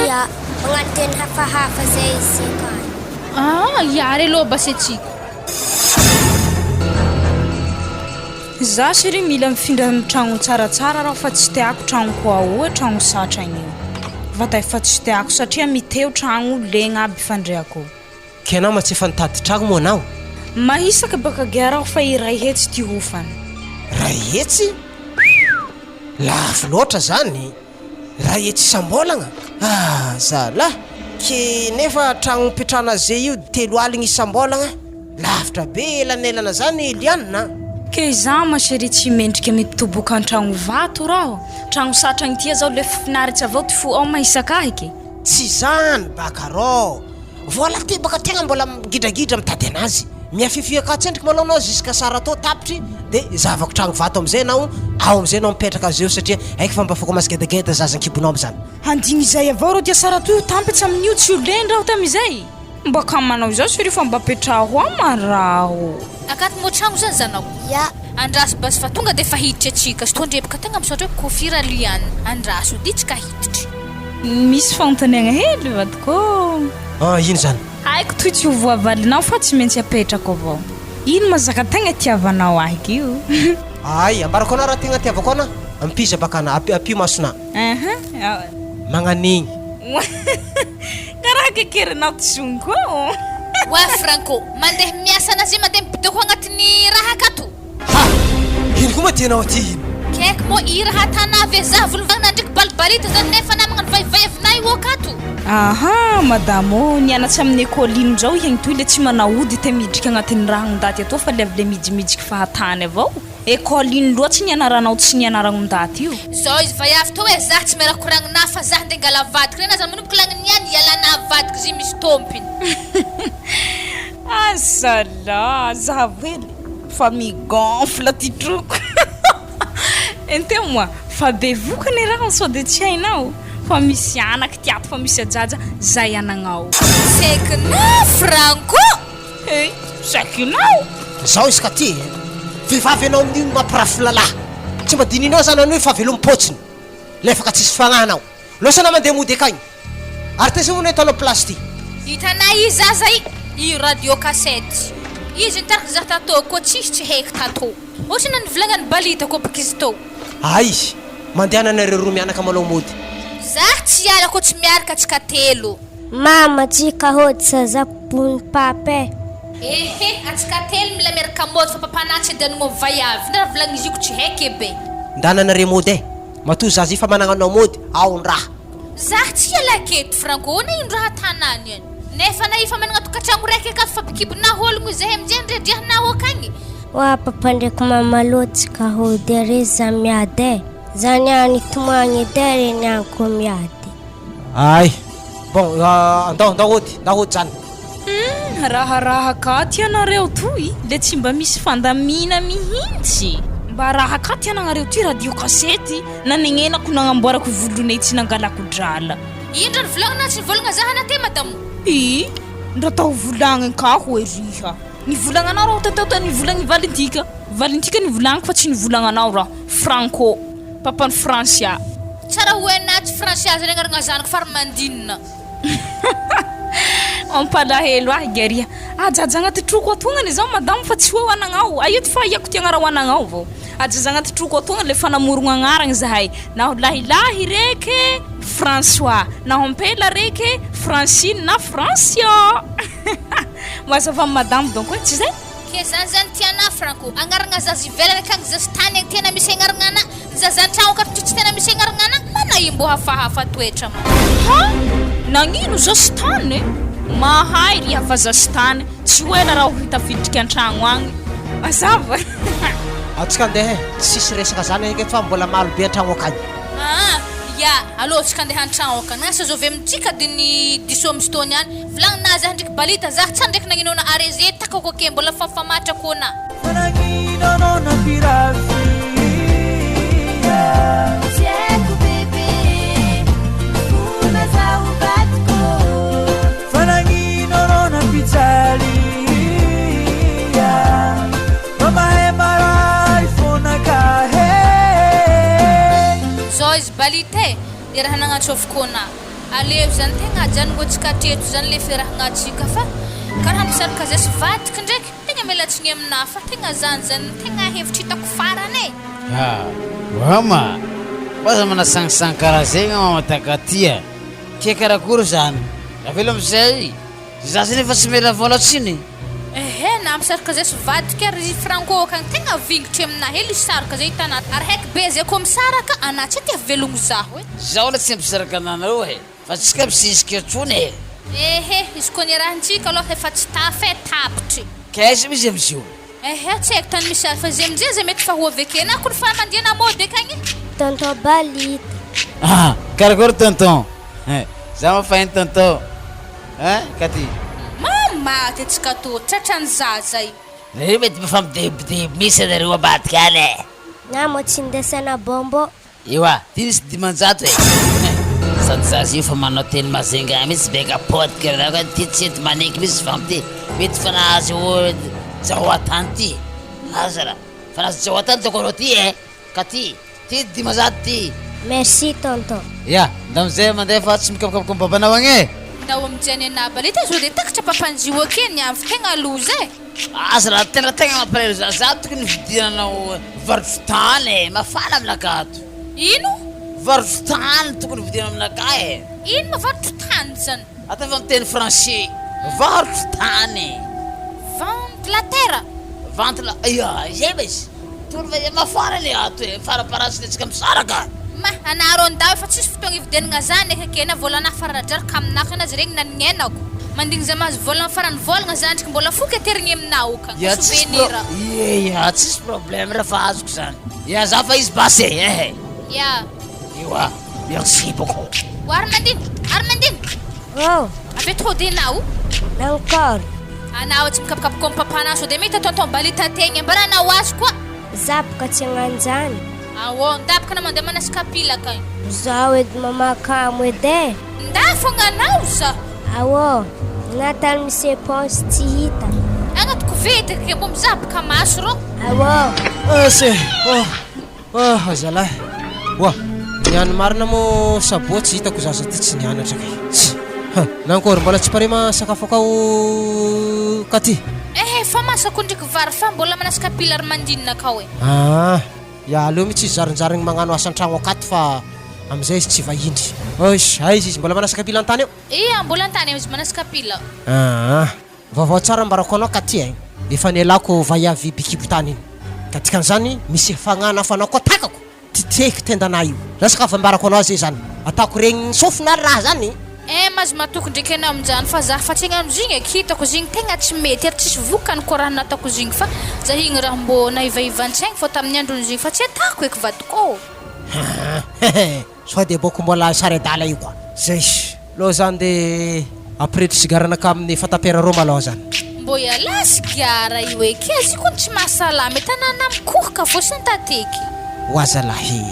ia magnano teny hafahafa zay isika iary aloha basy atsika za syry mila mifindra amin'ny tragno tsaratsara raha fa tsy tiako tragno koa oa tragno satragna io vata efa tsy tiako satria miteo tragno legna aby fandriako ke anao ma tsy efa nitady tragno moa anao mahisaka baka garaho fa iray hetsy ty hofany ray hetsy lafo loatra zany ray hetsy isambolagna zala ke nefa tragno mipetrahana zay io 3 aligny isambolagna lavitra be elanelana zany lianina ke za mashery tsy mendrika mitoboka an-tragno vato raho tragno satragny tia zao le finaritsy avao ty fo ao mahisakahike tsy zany bakarô vola ty baka tegna mbola gidragidra mitady anazy miafifika tsendriky malao anao jusqu'à sara tô tapitry de zavako tragno vato amizay nao ao amizay nao mipetraka azy eo satria aiky fa mba fako masgedageda zazankibonao amizany handigny izay avao rô tia sara to tampitsy amin'io tsy oleny raho tamizay mba ka manao izao sy rehefa mba petraho amaraho akaty mo tragno zany zanao Ya. andraso basy fa tonga de fa hiditra atsika sy tondrebaka tegna misaotra hoe kofira liana andraso ditsika hiditra misy fanontaniagna hely vadiko ino zany haiko toy tsy hovoavalinao fa tsy maintsy apetrako avao ino mazaka tegna tiavanao ahiko io ay ambarako anao raha tegna tiavako ana ampiza baka ana apio masona magnanigny karaha kekerinao tsonko wa Franco mandeha miasa anazy mandeha mipidoko agnatin'ny raha akato ha ino koa ma tianao aty kaiky mo i raha tanavy za volonvagna ndraiky balibalita zany nefa na magnano vaivaivnay io akato aha madamo nianatsy amin'ny école ino zao ihany toy le tsy manahody te midrika agnatin'ny raha ndaty atao fa le avy le mijimijiky fahatany avao école ino loatsy nianaranao tsy nianaragno ndaty io zao izy vaiavy to hoe za tsy mirakoragnina fa za nde ngala vadika rena zany manomboka lagniny any ialana vadika zy misy tompiny asala zavely fa migonfle ty troko ente moi fa bevokany raha sao de tsy hainao fa misy anaky tiato fa misy ajaja zay anagnao sekina Franco hey sakinao zao izy ka ty vehivavy anao amin'io mampirafy lalahy tsy mba dininao zany anao fa velom-potsiny lefaka tsisy fagnahnao losana mandeha mody akagny ary tesa ono etanao plasty hitanay i zaza i radio cassette izy nitaraka za tato ko tsisy tsy haiko tato ohatrana nivolagnany balita ko baka izy to ay mandehananareo roa mianaka malao mody za tsy ala ko tsy miaraka atsika telo Mama tsika hody sa zapony pape. ehe atsika telo mila miaraka mody fa papanatsy adanogno vaiavy ndra volagny izy io ko tsy haiko ebe ndananare mody e matoa zazy fa managnanao mody ao ndraha za tsy ala aketo Franco ona ino raha tanany any nefa na ifa managna tokatragno raiky akato fa pikibona ologno izay amizay ndredrihanao akagny Wa papa ndraiky mama lotsika hody are za miady. Zany any tomagny dere nianko miady. ay bon andao hody zany raha katy ianareo toy le tsy mba misy fandamina mihitsy mba raha katy ianareo toy radio cassette nanenenako nagnamboarako volonay tsy nangalako drala indra ny volagnana tsy nivolagna zahana te madamo ndra tao volagna ka ho eriha nivolagna raha tatao ta nivolagny valentika nivolagna fa tsy nivolagna anao raha Franco papany Francia tsara ho anaty Francia zany agnaragna zanako faramandinina ampalahelo garia ajaja agnaty troko atognany zao madamo fa tsy ho anagnao ayeto fa iako ty agnara ho anagnao vao ajaja agnaty troko atognany le fanamorogna agnaragna zahay na lahilahy reke François na ampela reke Francine na Francia mazava madamo donc tsy zay ke zany tiana Franco agnaragna zazy ivelany akagny zazy tany agny tena misy agnaragnana zazany tragno akato tsy tena misy agnaragnana manaimbo hafahafa toetra ma ha nagnino zasy tany mahay ry hafa zasy tany tsy hoela raha ho hitafidriky an-tragno agny mazava atsika andeha tsisy resaka zany eky fa mbola malo be an-tragno akagny ya allo tsika andeha an-tragno akagny nasa zao ve mitsika diny diso misy tony any volagna za ndraiky balita za tsara ndraiky nagninaona areze takako ake mbola fafamatrako ana Zoiz balite raha nagnatsofoko na aleo zany tegna ajanogno atsika teto zany le firahagnatsika fa karaha misaraka zasy vadika ndraiky tegna mialatsiny amina fa tegna zany tegna hevitry hitako farany wama baza manasangisany karaha zegny mamatakatia ke karakory zany avelo amizay zazy nefa tsy mela vola tsiny ehe na misaraka zasy vadika ry Franco kagny tegna vingitry amina hely saraka zay hitana ary haiky be zay ko misaraka anatsy ty avelogno zaho zaho la tsy ampisaraka ananareo fa tsika misisika atsony ehe izy ko ni rahantsika aloha efa tsy tafy tapitry kaizy misy amizio Tsy haiko tany misy fa zay amizay zay mety fa ho avekena ako fa mandiana mode akagny. Tonton Balita. Karakory tonton za mafahiny tonton Katy Mama tetsika to tratran'ny zazay. zareo mety mifampidebidebi misy anareo ambadika any Namo tsy ndesana bombo. ewa ty nisy dimanjato sady zaza io fa manao teny mazenga misy beka podika raha ty tsety maneky misy famty mety fa nahazy zaho atany ty aza raha fa nahazy zaho atany zakonao ty Katy ty dimanjato ty. Merci tonton. Ya nda amizay mandeha fa tsy mikapikapoka ny babanao agny Ndao amijany anabalita zo de takatra papanjiwo akeny avy tegna loza aza raha tegna mampalahelo za tokony vidinanao varotry mafana aminakahy ato. Ino? Varotry tokony vidina aminakahy Ino mavarotro tany zany? ataova miteny français varotry Vente la terre. vente la zay izy tokony va mafana le ato faraparasiny atsika misaraka Ma anaro andao fa tsisy fotoagna ividianana zany ekekena volana faranadraraka aminako anazy regny nanienako. Mandigny za mahazo volana farany volagna zany ndriky mbola foka aterigny aminao ka. Souvenir. tsisy problème raha fa azoko zany za fa izy basé Ya. ewa merci beaucoup. Armandine. Oh, Avy trop denao? encore. Anao tsy mikapikapoka amin'ny papana so de mety tonton Balita tegna mbaranao azy koa. Zapaka tsy hagnanjany. Ndapaka na mandeha manasika pila kay. Zaho edy mamakamo edy Nda fogna anao za. Natany misy éponge tsy hita. Agnaty koveta ke mbo mizapaka maso ro. Azalahy niany marina mo sabotsy hitako zaza ty tsy nianatra kay nankory mbola tsy pare masakafo akao Katy. Fa masako ndriky vary fa mbola manasika pila Armandine kao aleo mitsy izy zarinjarigny magnano asan-tragno akato fa amizay izy tsy vahindry. Izy mbola manasaka pila antany eo? Mbola antany izy manasika pila. Vaovao tsara mbarako anao Katy efa nialako vaiavy bikibo tany iny ka dikan'izany misy fagnana fanao koa takako titeko tendana io zasaka fa mbarako anao zay zany atako regny sofina raha zany. Mazy matoko ndriky anao aminjany fa za fa tsy hagnano zigny hitako zigny tegna tsy mety ary tsisy vokany koa raha natako zigny fa za igny raha mbo naivaivan-tsaigny fa tamin'ny androny zigny fa tsy atako eky vadiko. So de boko mbola saredala io koa zay lo zany de après sigaranaka amin'ny fatapera rô malao zany mbo iala sigara io eky azy koa tsy mahasalama tanàna mikohoka fosiny tateky oazalahy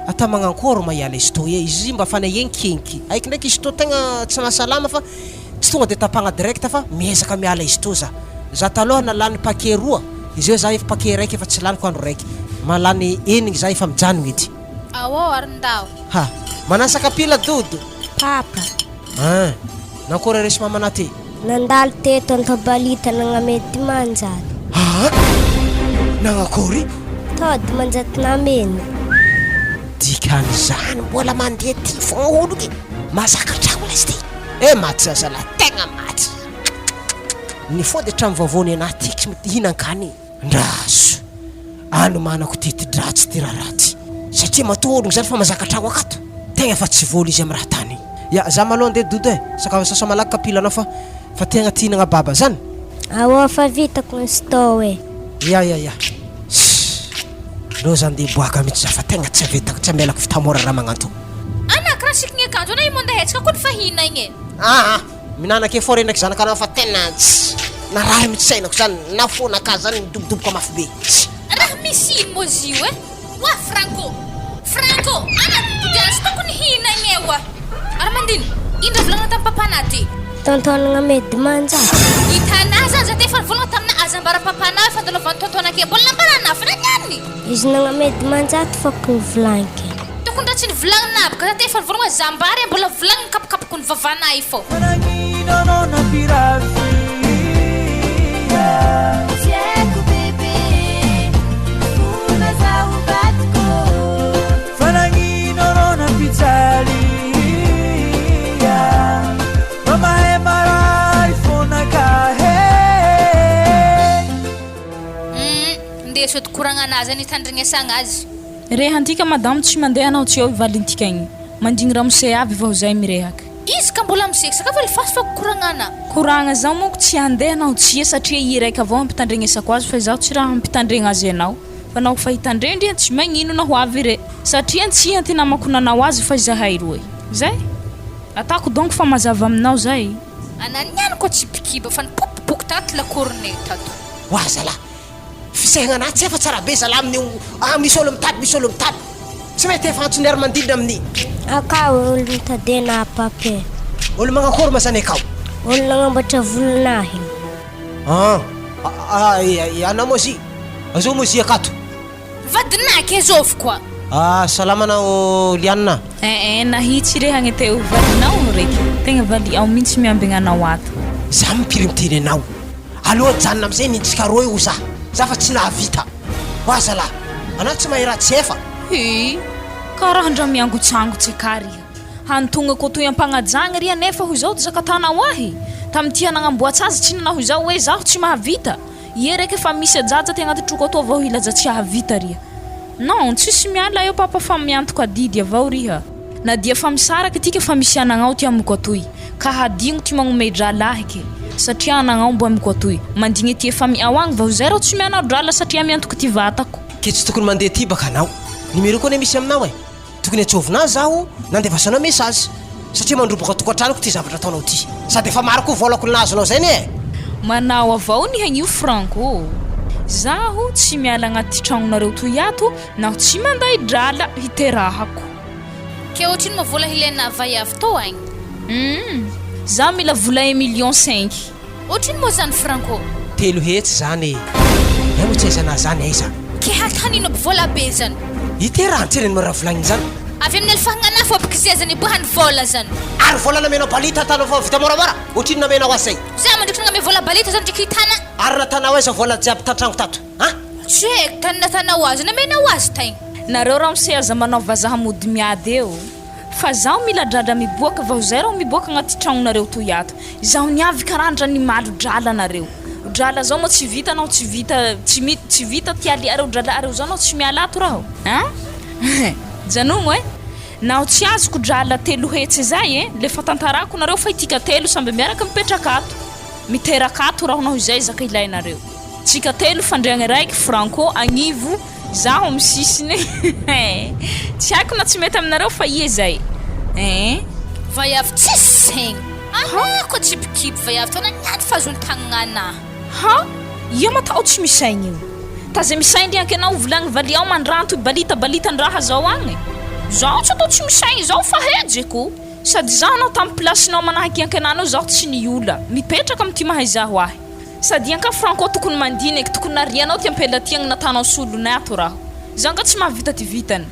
ata magnankôro maiala izy to izy mba fanayenkienky aiky ndraiky izy to tegna tsy mahasalama fa tsy tonga de tapagna direct fa miezaka miala izy to za taloha nalany paquet roa izy eo za efa paquet raiky efa tsy laniko andro raiky malany enigny za efa mijanogny edy arindao manasaka pila dodo Papa. nankory resy mamana ty Nandalo teto tonton Balita nagnamedy manjat. Nangakory? Tody manjat namena. Dikan'izany mbola mandeha ty fogna olo ty masaka tragno izy ty maty zazalahy tegna maty ny fody trano vavony anahy tiky mihinan-kany ndraso anomanako ty dratsy ty raharaty satria matologno zany fa mazaka tragno akato tegna fa tsy voly izy amin'ny raha tany za maloha ndeha dodo sakafo sasa malaky kapilanao fa tegna tihinagna baba zany Fa vitako ny sto ya lo zany de boaka mitsy za fa tegna tsy avetako tsy amelako fitamora raha magnanto anakiraha sikigny akanjo anao imonda hetsika koa ny fahina igny minanake fôre ndraiky zanakana fa tena naraha mitsainako zany na fonaka zany midobodoboka mafy be raha misy ino moa zio wa Franco anadiazy tokony hina igny Armandine indra volagna tamin'ny papanaty Tonton nagnamedy manjat. Hitanà zany za te efa nivolagna tamina azambara papanao efa andalovan'ny tontonake mbola nambarana fa nagnany Izy nagnamedy manjat fôko ny volanky. tokony raha tsy nivolagna aby ka za te efa nivolagna zambary mbola volagna kapokapoko ny vavanay fô ndesody koragna anazy any tandrignesagna azy rehantika madamo tsy mandeha anao tsy eo ivalintika igny mandigny ramose avy vao zay mirehaka izy ka mbola misekisaka fa lefasy fa koragnana koragna zao monko tsy andeha anao tsia satria i raiky avao ampitandregnesako azy fa zaho tsy raha ampitandregna azy ianao fa nao fa hitandrendry tsy magnino na ho avy re satria tsy anty namako nanao azy fa zahay roe zay atako donc fa mazava aminao zay ananiany ko tsipikiba fa nipopopoky tato lakorone tato Wazala. Fisehana na tsy efa tsara be zala amin'io misy olo mitady tsy mety efa antony mandindra amin'ny Aka olo mitadena papé. olo magnakory mazany akao Olo nanambatra volanahy. ana mozi azo mozi akato vadinake zovy koa salama nao Lianna nahitsy re hagnete ho valinao reky tegna vali ao mihitsy miambigna anao ato za mipiry miteny anao aloha janona amizay niditsika roe ho za fa tsy nahavita Wazala anao tsy mahira tsy efa karaha ndra miangotsangotsy akary hantonga ko toy ampanajagna ria nefa ho zao zakatana wahy tamty nagnamboatsy azy tsy nanao zao hoe zaho tsy mahavita ie raiky efa misy ajaja ty agnaty troko atao avao ilaza tsy hahavita ria non tsisy miala eo papa fa miantoka adidy avao riha na dia fa misaraka tika fa misy anagnao ty amiko atoy ka hadigno ty magnome dralahiky satria anagnao mbo amiko atoy mandigny ty efa miawagny vao zay rao tsy mianao drala satria miantoka ty vatako ke tsy tokony mandeha ty baka anao numéro koa ne misy aminao tokony atsovina zaho nandevasanao message satria mandroboka tokantranoko ty zavatra ataonao ty sady efa maro koa volako nazonao zay ne manao avao ny hagnio franco zaho tsy miala agnaty tragnonareo toy ato na tsy manday drala hiterahako ke ohatriny mavola hilena vaiavy to agny za mila vola 1,5 million ohatriny moa zany franco telo hetsy zany emo tsy aizana zany aiza ke hatanino vola be zany iterahantsereny maraha volagny zany avy amin'ny alfahagnana fo abikizezany bohany vola zany ary vola namenao balita atanao fa vita moramora ohatriny namenao azy zay za mandritra nagname vola balita zany ndraiky hitana ary natanao aiza vola jiaby tantrango tato tsy haiko tany natanao azy namenao azy taigny nareo raha miseaza manao vazaha mody miady eo fa zaho mila drala miboaka vao zay raho miboaka agnaty tragnonareo toy ato zaho niavy karandra ny malo drala nareo drala zao mo tsy vita anao tsy vita tialiareo drala areo zao anao tsy miala ato raho janogno nao tsy azoko drala telo hetsy zay le fa tantarako nareo fa itika telo samby miaraka mipetraka ato miteraka ato raho naho izay zaka ilainareo tsika telo fandriagna raiky franco agnivo zaho misisiny tsy haiko na tsy mety aminareo fa ie zay vaiavy tsisy segny anako tsipikipy vaiavy tona niady fazony tagnana ia matao tsy misaigny io taza misaigny anke anao volagny vali ao mandranto balita ndraha zao agny zaho tsy atao tsy misaigny zao fa hejeko sady zaho anao tamy plasinao manahaky anke ananao zaho tsy niola mipetraka amty mahay zaho ahy sady anka franco tokony mandiniky tokony narianao ty ampela tiagny natanao solonay ato raho zaho nga tsy mahavita ty vitany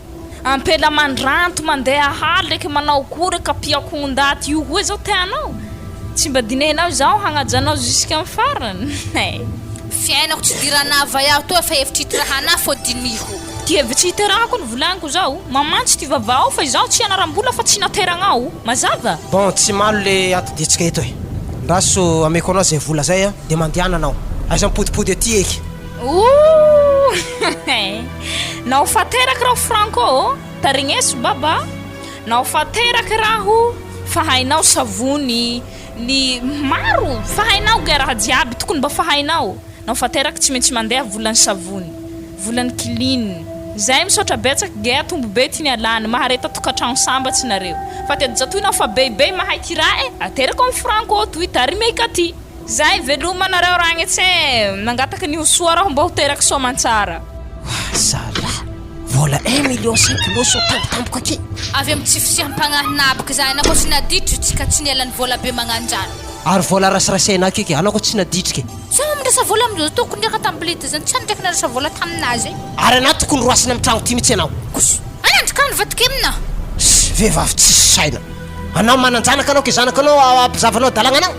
ampela mandranto mandeha haleky manao kory kapiakondaty io hoe zao teanao tsy mba dinehinao zaho hagnajanao jusqu'à ny farany fiainako tsy dirana vaiavy to efa hevitry hitirahana fô diniho ty hevitry hitirahako ny volaniko zao mamantsy ty vavao fa izaho tsy anarambola fa tsy nateragnao mazava bon tsy malo le antoditsika eto raso ameko anao zay vola zay de mandiana anao aiza mipodipody aty eky nao fateraky raho franco tarigneso baba nao fateraky raho fahainao savony ny maro fahainao ga raha jiaby tokony mba fahainao nao fateraky tsy maintsy mandeha volany savony volany kiline zay misaotra betsaky ga tombo be ty ny alany mahareta tokatragno sambatsy nareo fa ty adjatoinao fa beibe mahay ty raha ateraka amin'ny franco toy tarimeka ty zay veloma nareo ragnetsy nangataky ny hosoa raho mba ho teraky soamantsara zala vola 1,5 million so tampotampoka aky avy amin'ny tsy fisiam-pagnahinabaka zany anao tsy naditry tsika tsy nialany vola be magnanjany ary vola rasirasaina akeky anao ko tsy naditriky sa mindrasa vola amindreo tokony ndraka tambilita zany tsy ndraiky narasa vola taminazy ary anao tokony roasina amin'ny tragno ty mitsy anao anandrikany vatikemina vehivavy tsisy saina anao mananjanaka anao ke zanaka anao ampizavanao dalagna anao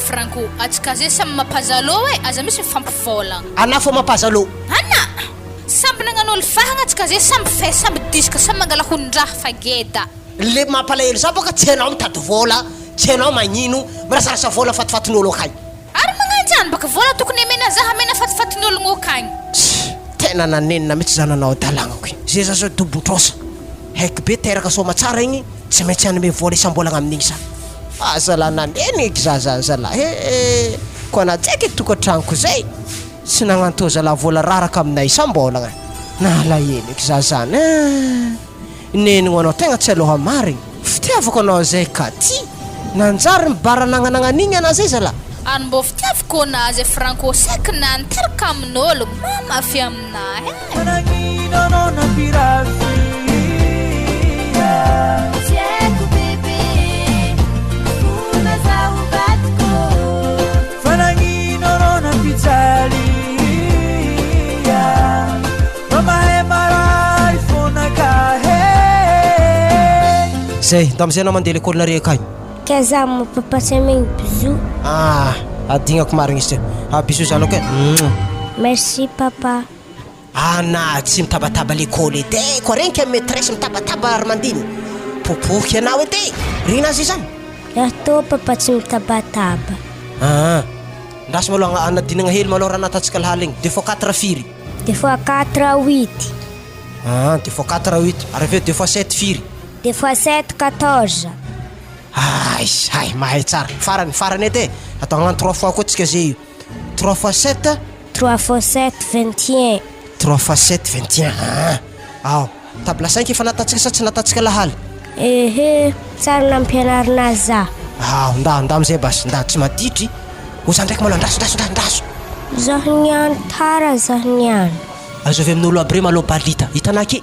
franco atsika zay samy mampazalo aza misy fampivolagna anao fa mampazalo ana samby nagnan'olo fahagna atsika zay samby fe samby disika samby mangala hondraha fageda le mampalahelo za boka tsy anao mitady vola tsy anao magnino mirasarasa vola fatifatin'olo akay ary magnanjany baka vola tokony amena zaha amena fatifatin'ologno akagny tena nanenina mitsy zananao dalagnako zay za zao dobontrosa haiky be teraka soma tsara igny tsy maintsy anome vola isam-bolagna amin'igny sa Zala nandeha eky zala ko anatsaiky tokantranoko zay sy nagnantô zala vola raraka aminay isam-bolagna nalahelo eky zany nenigno anao tegna tsy aloha marigny fitiavako anao zay ka ty nanjary mibaranagnanan'igny anao zay zala Ary mbô fitiavako anazy Franco saky nanteraka amin'olo mamafy aminahy zay da amizay anao mandeha l'école nare akagny Kaza mo papa semeng bisous. Adignako marigny izy bisous zanako Merci papa. Na tsy mitabataba l'école edy ko renky maîtresse mitabataba Armandine popoky anao edy rinazy zany Yato papa tsy mitabataba. Ndasy malôha anadinagna hely malôha raha natatsika lahaligny 2 fois 4 firy 2 fois 4 8. 2 fois 4 8 ary aveo 2 fois 7 firy 2 fois 7 14. Ay mahay tsara farany edy atao agnano 3 fois koa tsika zay 3 fois 7 3 fois 7 21. 3 fois 7 21 table 5 efa natatsika sa tsy natatsika lahaly tsara nampianarina za nda amizay basy nda tsy maditry oza ndraiky malôha ndaso zah niany tara zah niany azo avy amin'olo aby re malôha balita hitanaky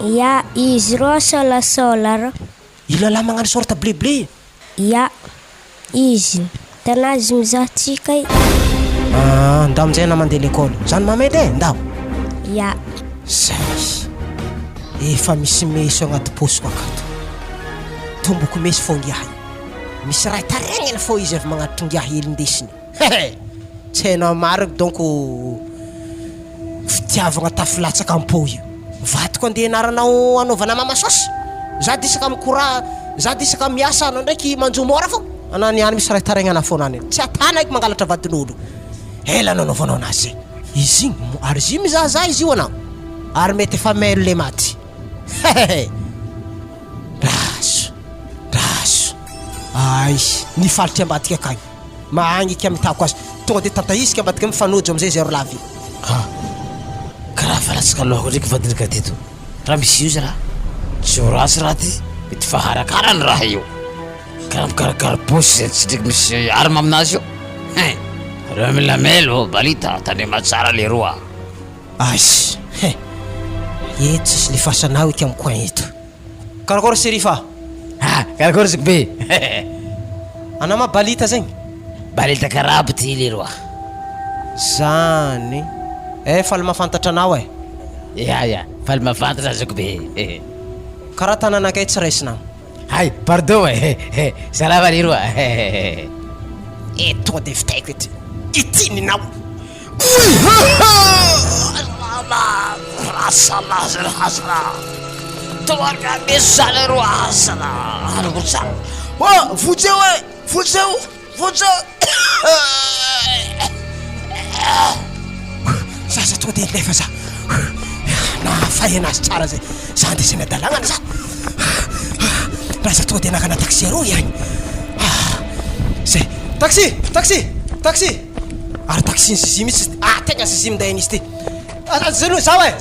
ya izy ro solasola ilala magnano sorta bleble ya izy tanazy mizahatsika nda amizay na mandeha l'école zany mamedy ndao ya zay efa misy meso agnaty posiko akato tomboko mesy fô ngiahy misy raha taregnany fô izy avy magnatitra ngiahy elindesiny tsy hainao mariko donc fitiavagna tafilatsaka ampo io vatiko andeha anaranao anaovana mama sosy za disaka mikora za disaka miasa anao ndraiky manjomora fô ananiany misy raha taregnana fônany tsy atana eky mangalatra vadin'olo ela anao anaovanao anazy izy igny ary izy mizahazaha izy io anao ary mety efa mailo le maty raso ay nifalitry ambadika akagny maagniky amitako azy tonga de tantahisika ambadika mifanojo amizay zay ro lavy karaha falatsika lohako ndraiky vadinaka teto raha misy io za raha tsy ho rasy raha ty mety faharakarany raha io karaha mikarakara posy zay tsy ndraiky misy arma aminazy io reo milamelo balita tandrema tsara le roa asy eto tsisy lifasanao eky amin'ny coin eto karakôry serifa karakôry ziko be anao ma balita zegny balita karabo ty le roa zany faly mahafantatra anao ya faly mahafantatra ziko be karaha tananakay tsy raisinao hay pardon salama le roa tonga de fitaiko ety itininao rasala toarga mesale roa sala hargursa futseu zaza tonga de lefa za nafahy anazy tsara zay za andesany adalagnana za raha za tonga de nakana taxi aro ihany zay taxi ary taxi ny zizi mitsy tegna zizi minday an'izy ty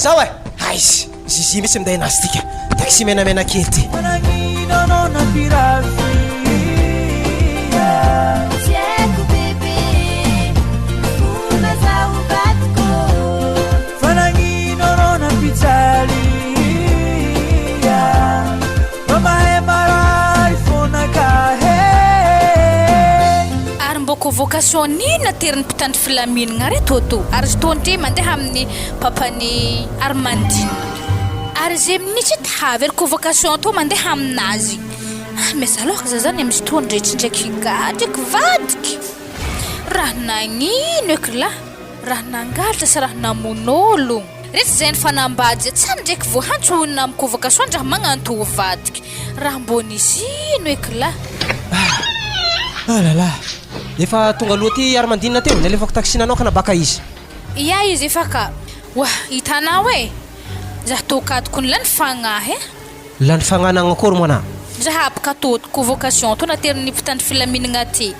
zaho e aizy zizi mitsy minday anazy tika taxi menamena kely ty vocation nina teriny mpitandry filaminagna re toto ary zotondre mandeha amin'ny papany Armandine ary zay minitsy tahavy ary convocation to mandeha aminazy mizalohaka za zany amin'ny zotondre tsy ndraiky figadriky vadiky raha nagnino eky la raha nangalatra sy raha namon'olo rehetra zay ny fanambady tsany ndraiky voahantsoina amin'ny convocation raha magnanto vadiky raha mbon'izy ino eky la alala efa tonga aloha ty Armandine teo nalefako taxinanao ka nabaka izy ia izy efa ka wa hitanao zah tokadiko ny lany fagnahy lany fagnanagna akory moana Zahapaka todo convocation to nateriny mpitandry filaminana ty.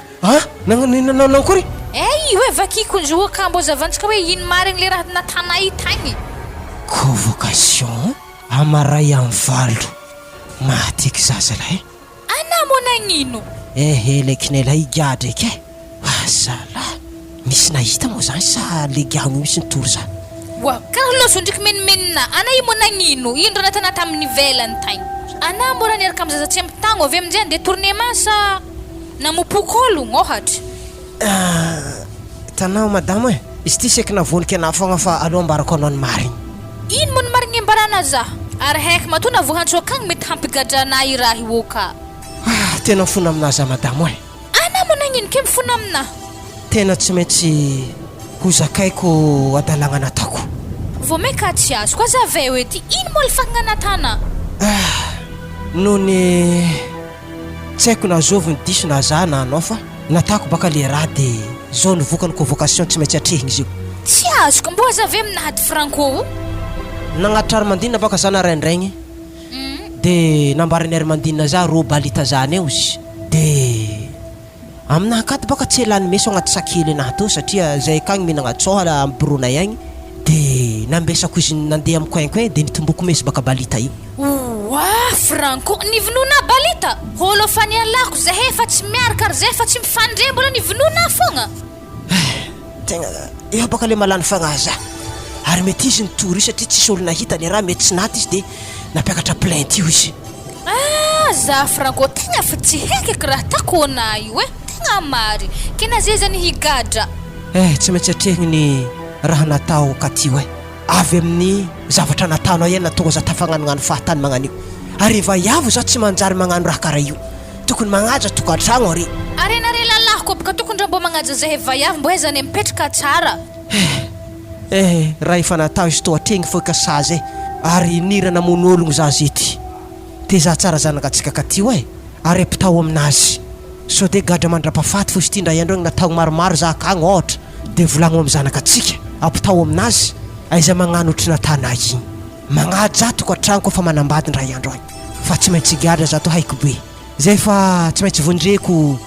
Nanao kory? Hoe vakiko njoa ka mbo zavantsika hoe ino marigny le raha natana itagny. Convocation amaray amin'ny valo. Mahatiky zaza lahy. Ana mo nagnino? Le kinelay gadra eky e. Asala. Misy nahita mo zany sa legiamo misy nitory zany. Wa Carlos ndriky menimenina ana io mo nagnino? Ino raha natana tamin'ny velany tagny. Ana mbo raha niaraka amin'ny zaza tsy amin'ny tagno avy amin'izay andeha tournement sa namopoko ologno ohatra. Tanao madamo e. Izy ty seky navonika ana fogna fa aloha ambarako anao ny marigny. Ino mo ny marigny ambarana za? Ary haiko matoa navohantsy akagny mety hampigadrana i raha io ka. Tena mifona aminazy madamo e. Ana mo nagnino ke mifona amina? Tena tsy maintsy ho zakaiko adalagna nataoko. Vao maika tsy azo koa zave hoe ty ino mo lefagna natana? Noho ny tsy haiko na zovy ny diso na za na anao fa nataoko baka le raha de zao nivoka ny convocation tsy maintsy atrehigny izy io. Tsy azoko mbo zave aminahady Franco. Nagnatitra Armandina baka za naraindraigny de nambarany Armandina za ro balita zany eo izy de aminahakady baka tsy elany meso agnaty sakely anahy to satria zay akagny minagnatsôha amin'ny bureau-nay agny de nambesako izy nandeha amin'ny coin-coin de nitomboko mesy baka balita io. Franco nivonona balita holo fany alako zahay efa tsy miaraka ary zay efa tsy mifandre mbola nivonona fogna. Tegna eo baka le malany fagnaza ary mety izy nitory satria tsisy olo nahita le raha mety tsy naty izy de napiakatra plainte io izy. Za Franco tegna fa tsy haiko raha tako ana io e tegna mary kena zay zany higadra. Tsy maintsy atrehigny ny raha natao katio e. Avy amin'ny zavatra nataonao ihany natonga za tafagnanognano fahatany magnano io. Ary efa iavo za tsy manjary magnano raha karaha io. Tokony magnaja tokantragno ary. Ary nare lalako baka tokony raha mbo magnaja zahay vaiavy mbo zany mipetraka tsara. Raha efa natao izy to atrehigny foka sazy e. Ary nirana mon'ologno za zety. Te za tsara zanagatsika katio e. Ary apitao aminazy. So de gadra mandrapafaty fo izy ty ndra iandro natao maromaro za akagny ohatra de volagno amin'ny zanakatsika apitao aminazy aiza magnano ohatry natanay igny. Magnaja tokantragno koa fa manambady ndra iandro agny. Fa tsy maintsy gadra za to haiko be. Zay fa tsy maintsy vonjeko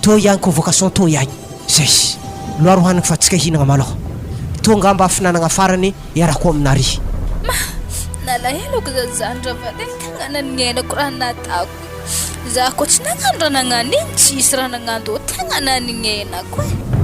to ihany convocation to ihany. Zay. Loaro hanigny fa tsika hinagna malôha. Tonga mba finanagna farany iarako aminary. Nalaheloko zazandra va tegna nanenako raha natako. Za ko tsy nagnano raha nagnano igny tsisy raha nagnano tegna nanenako e.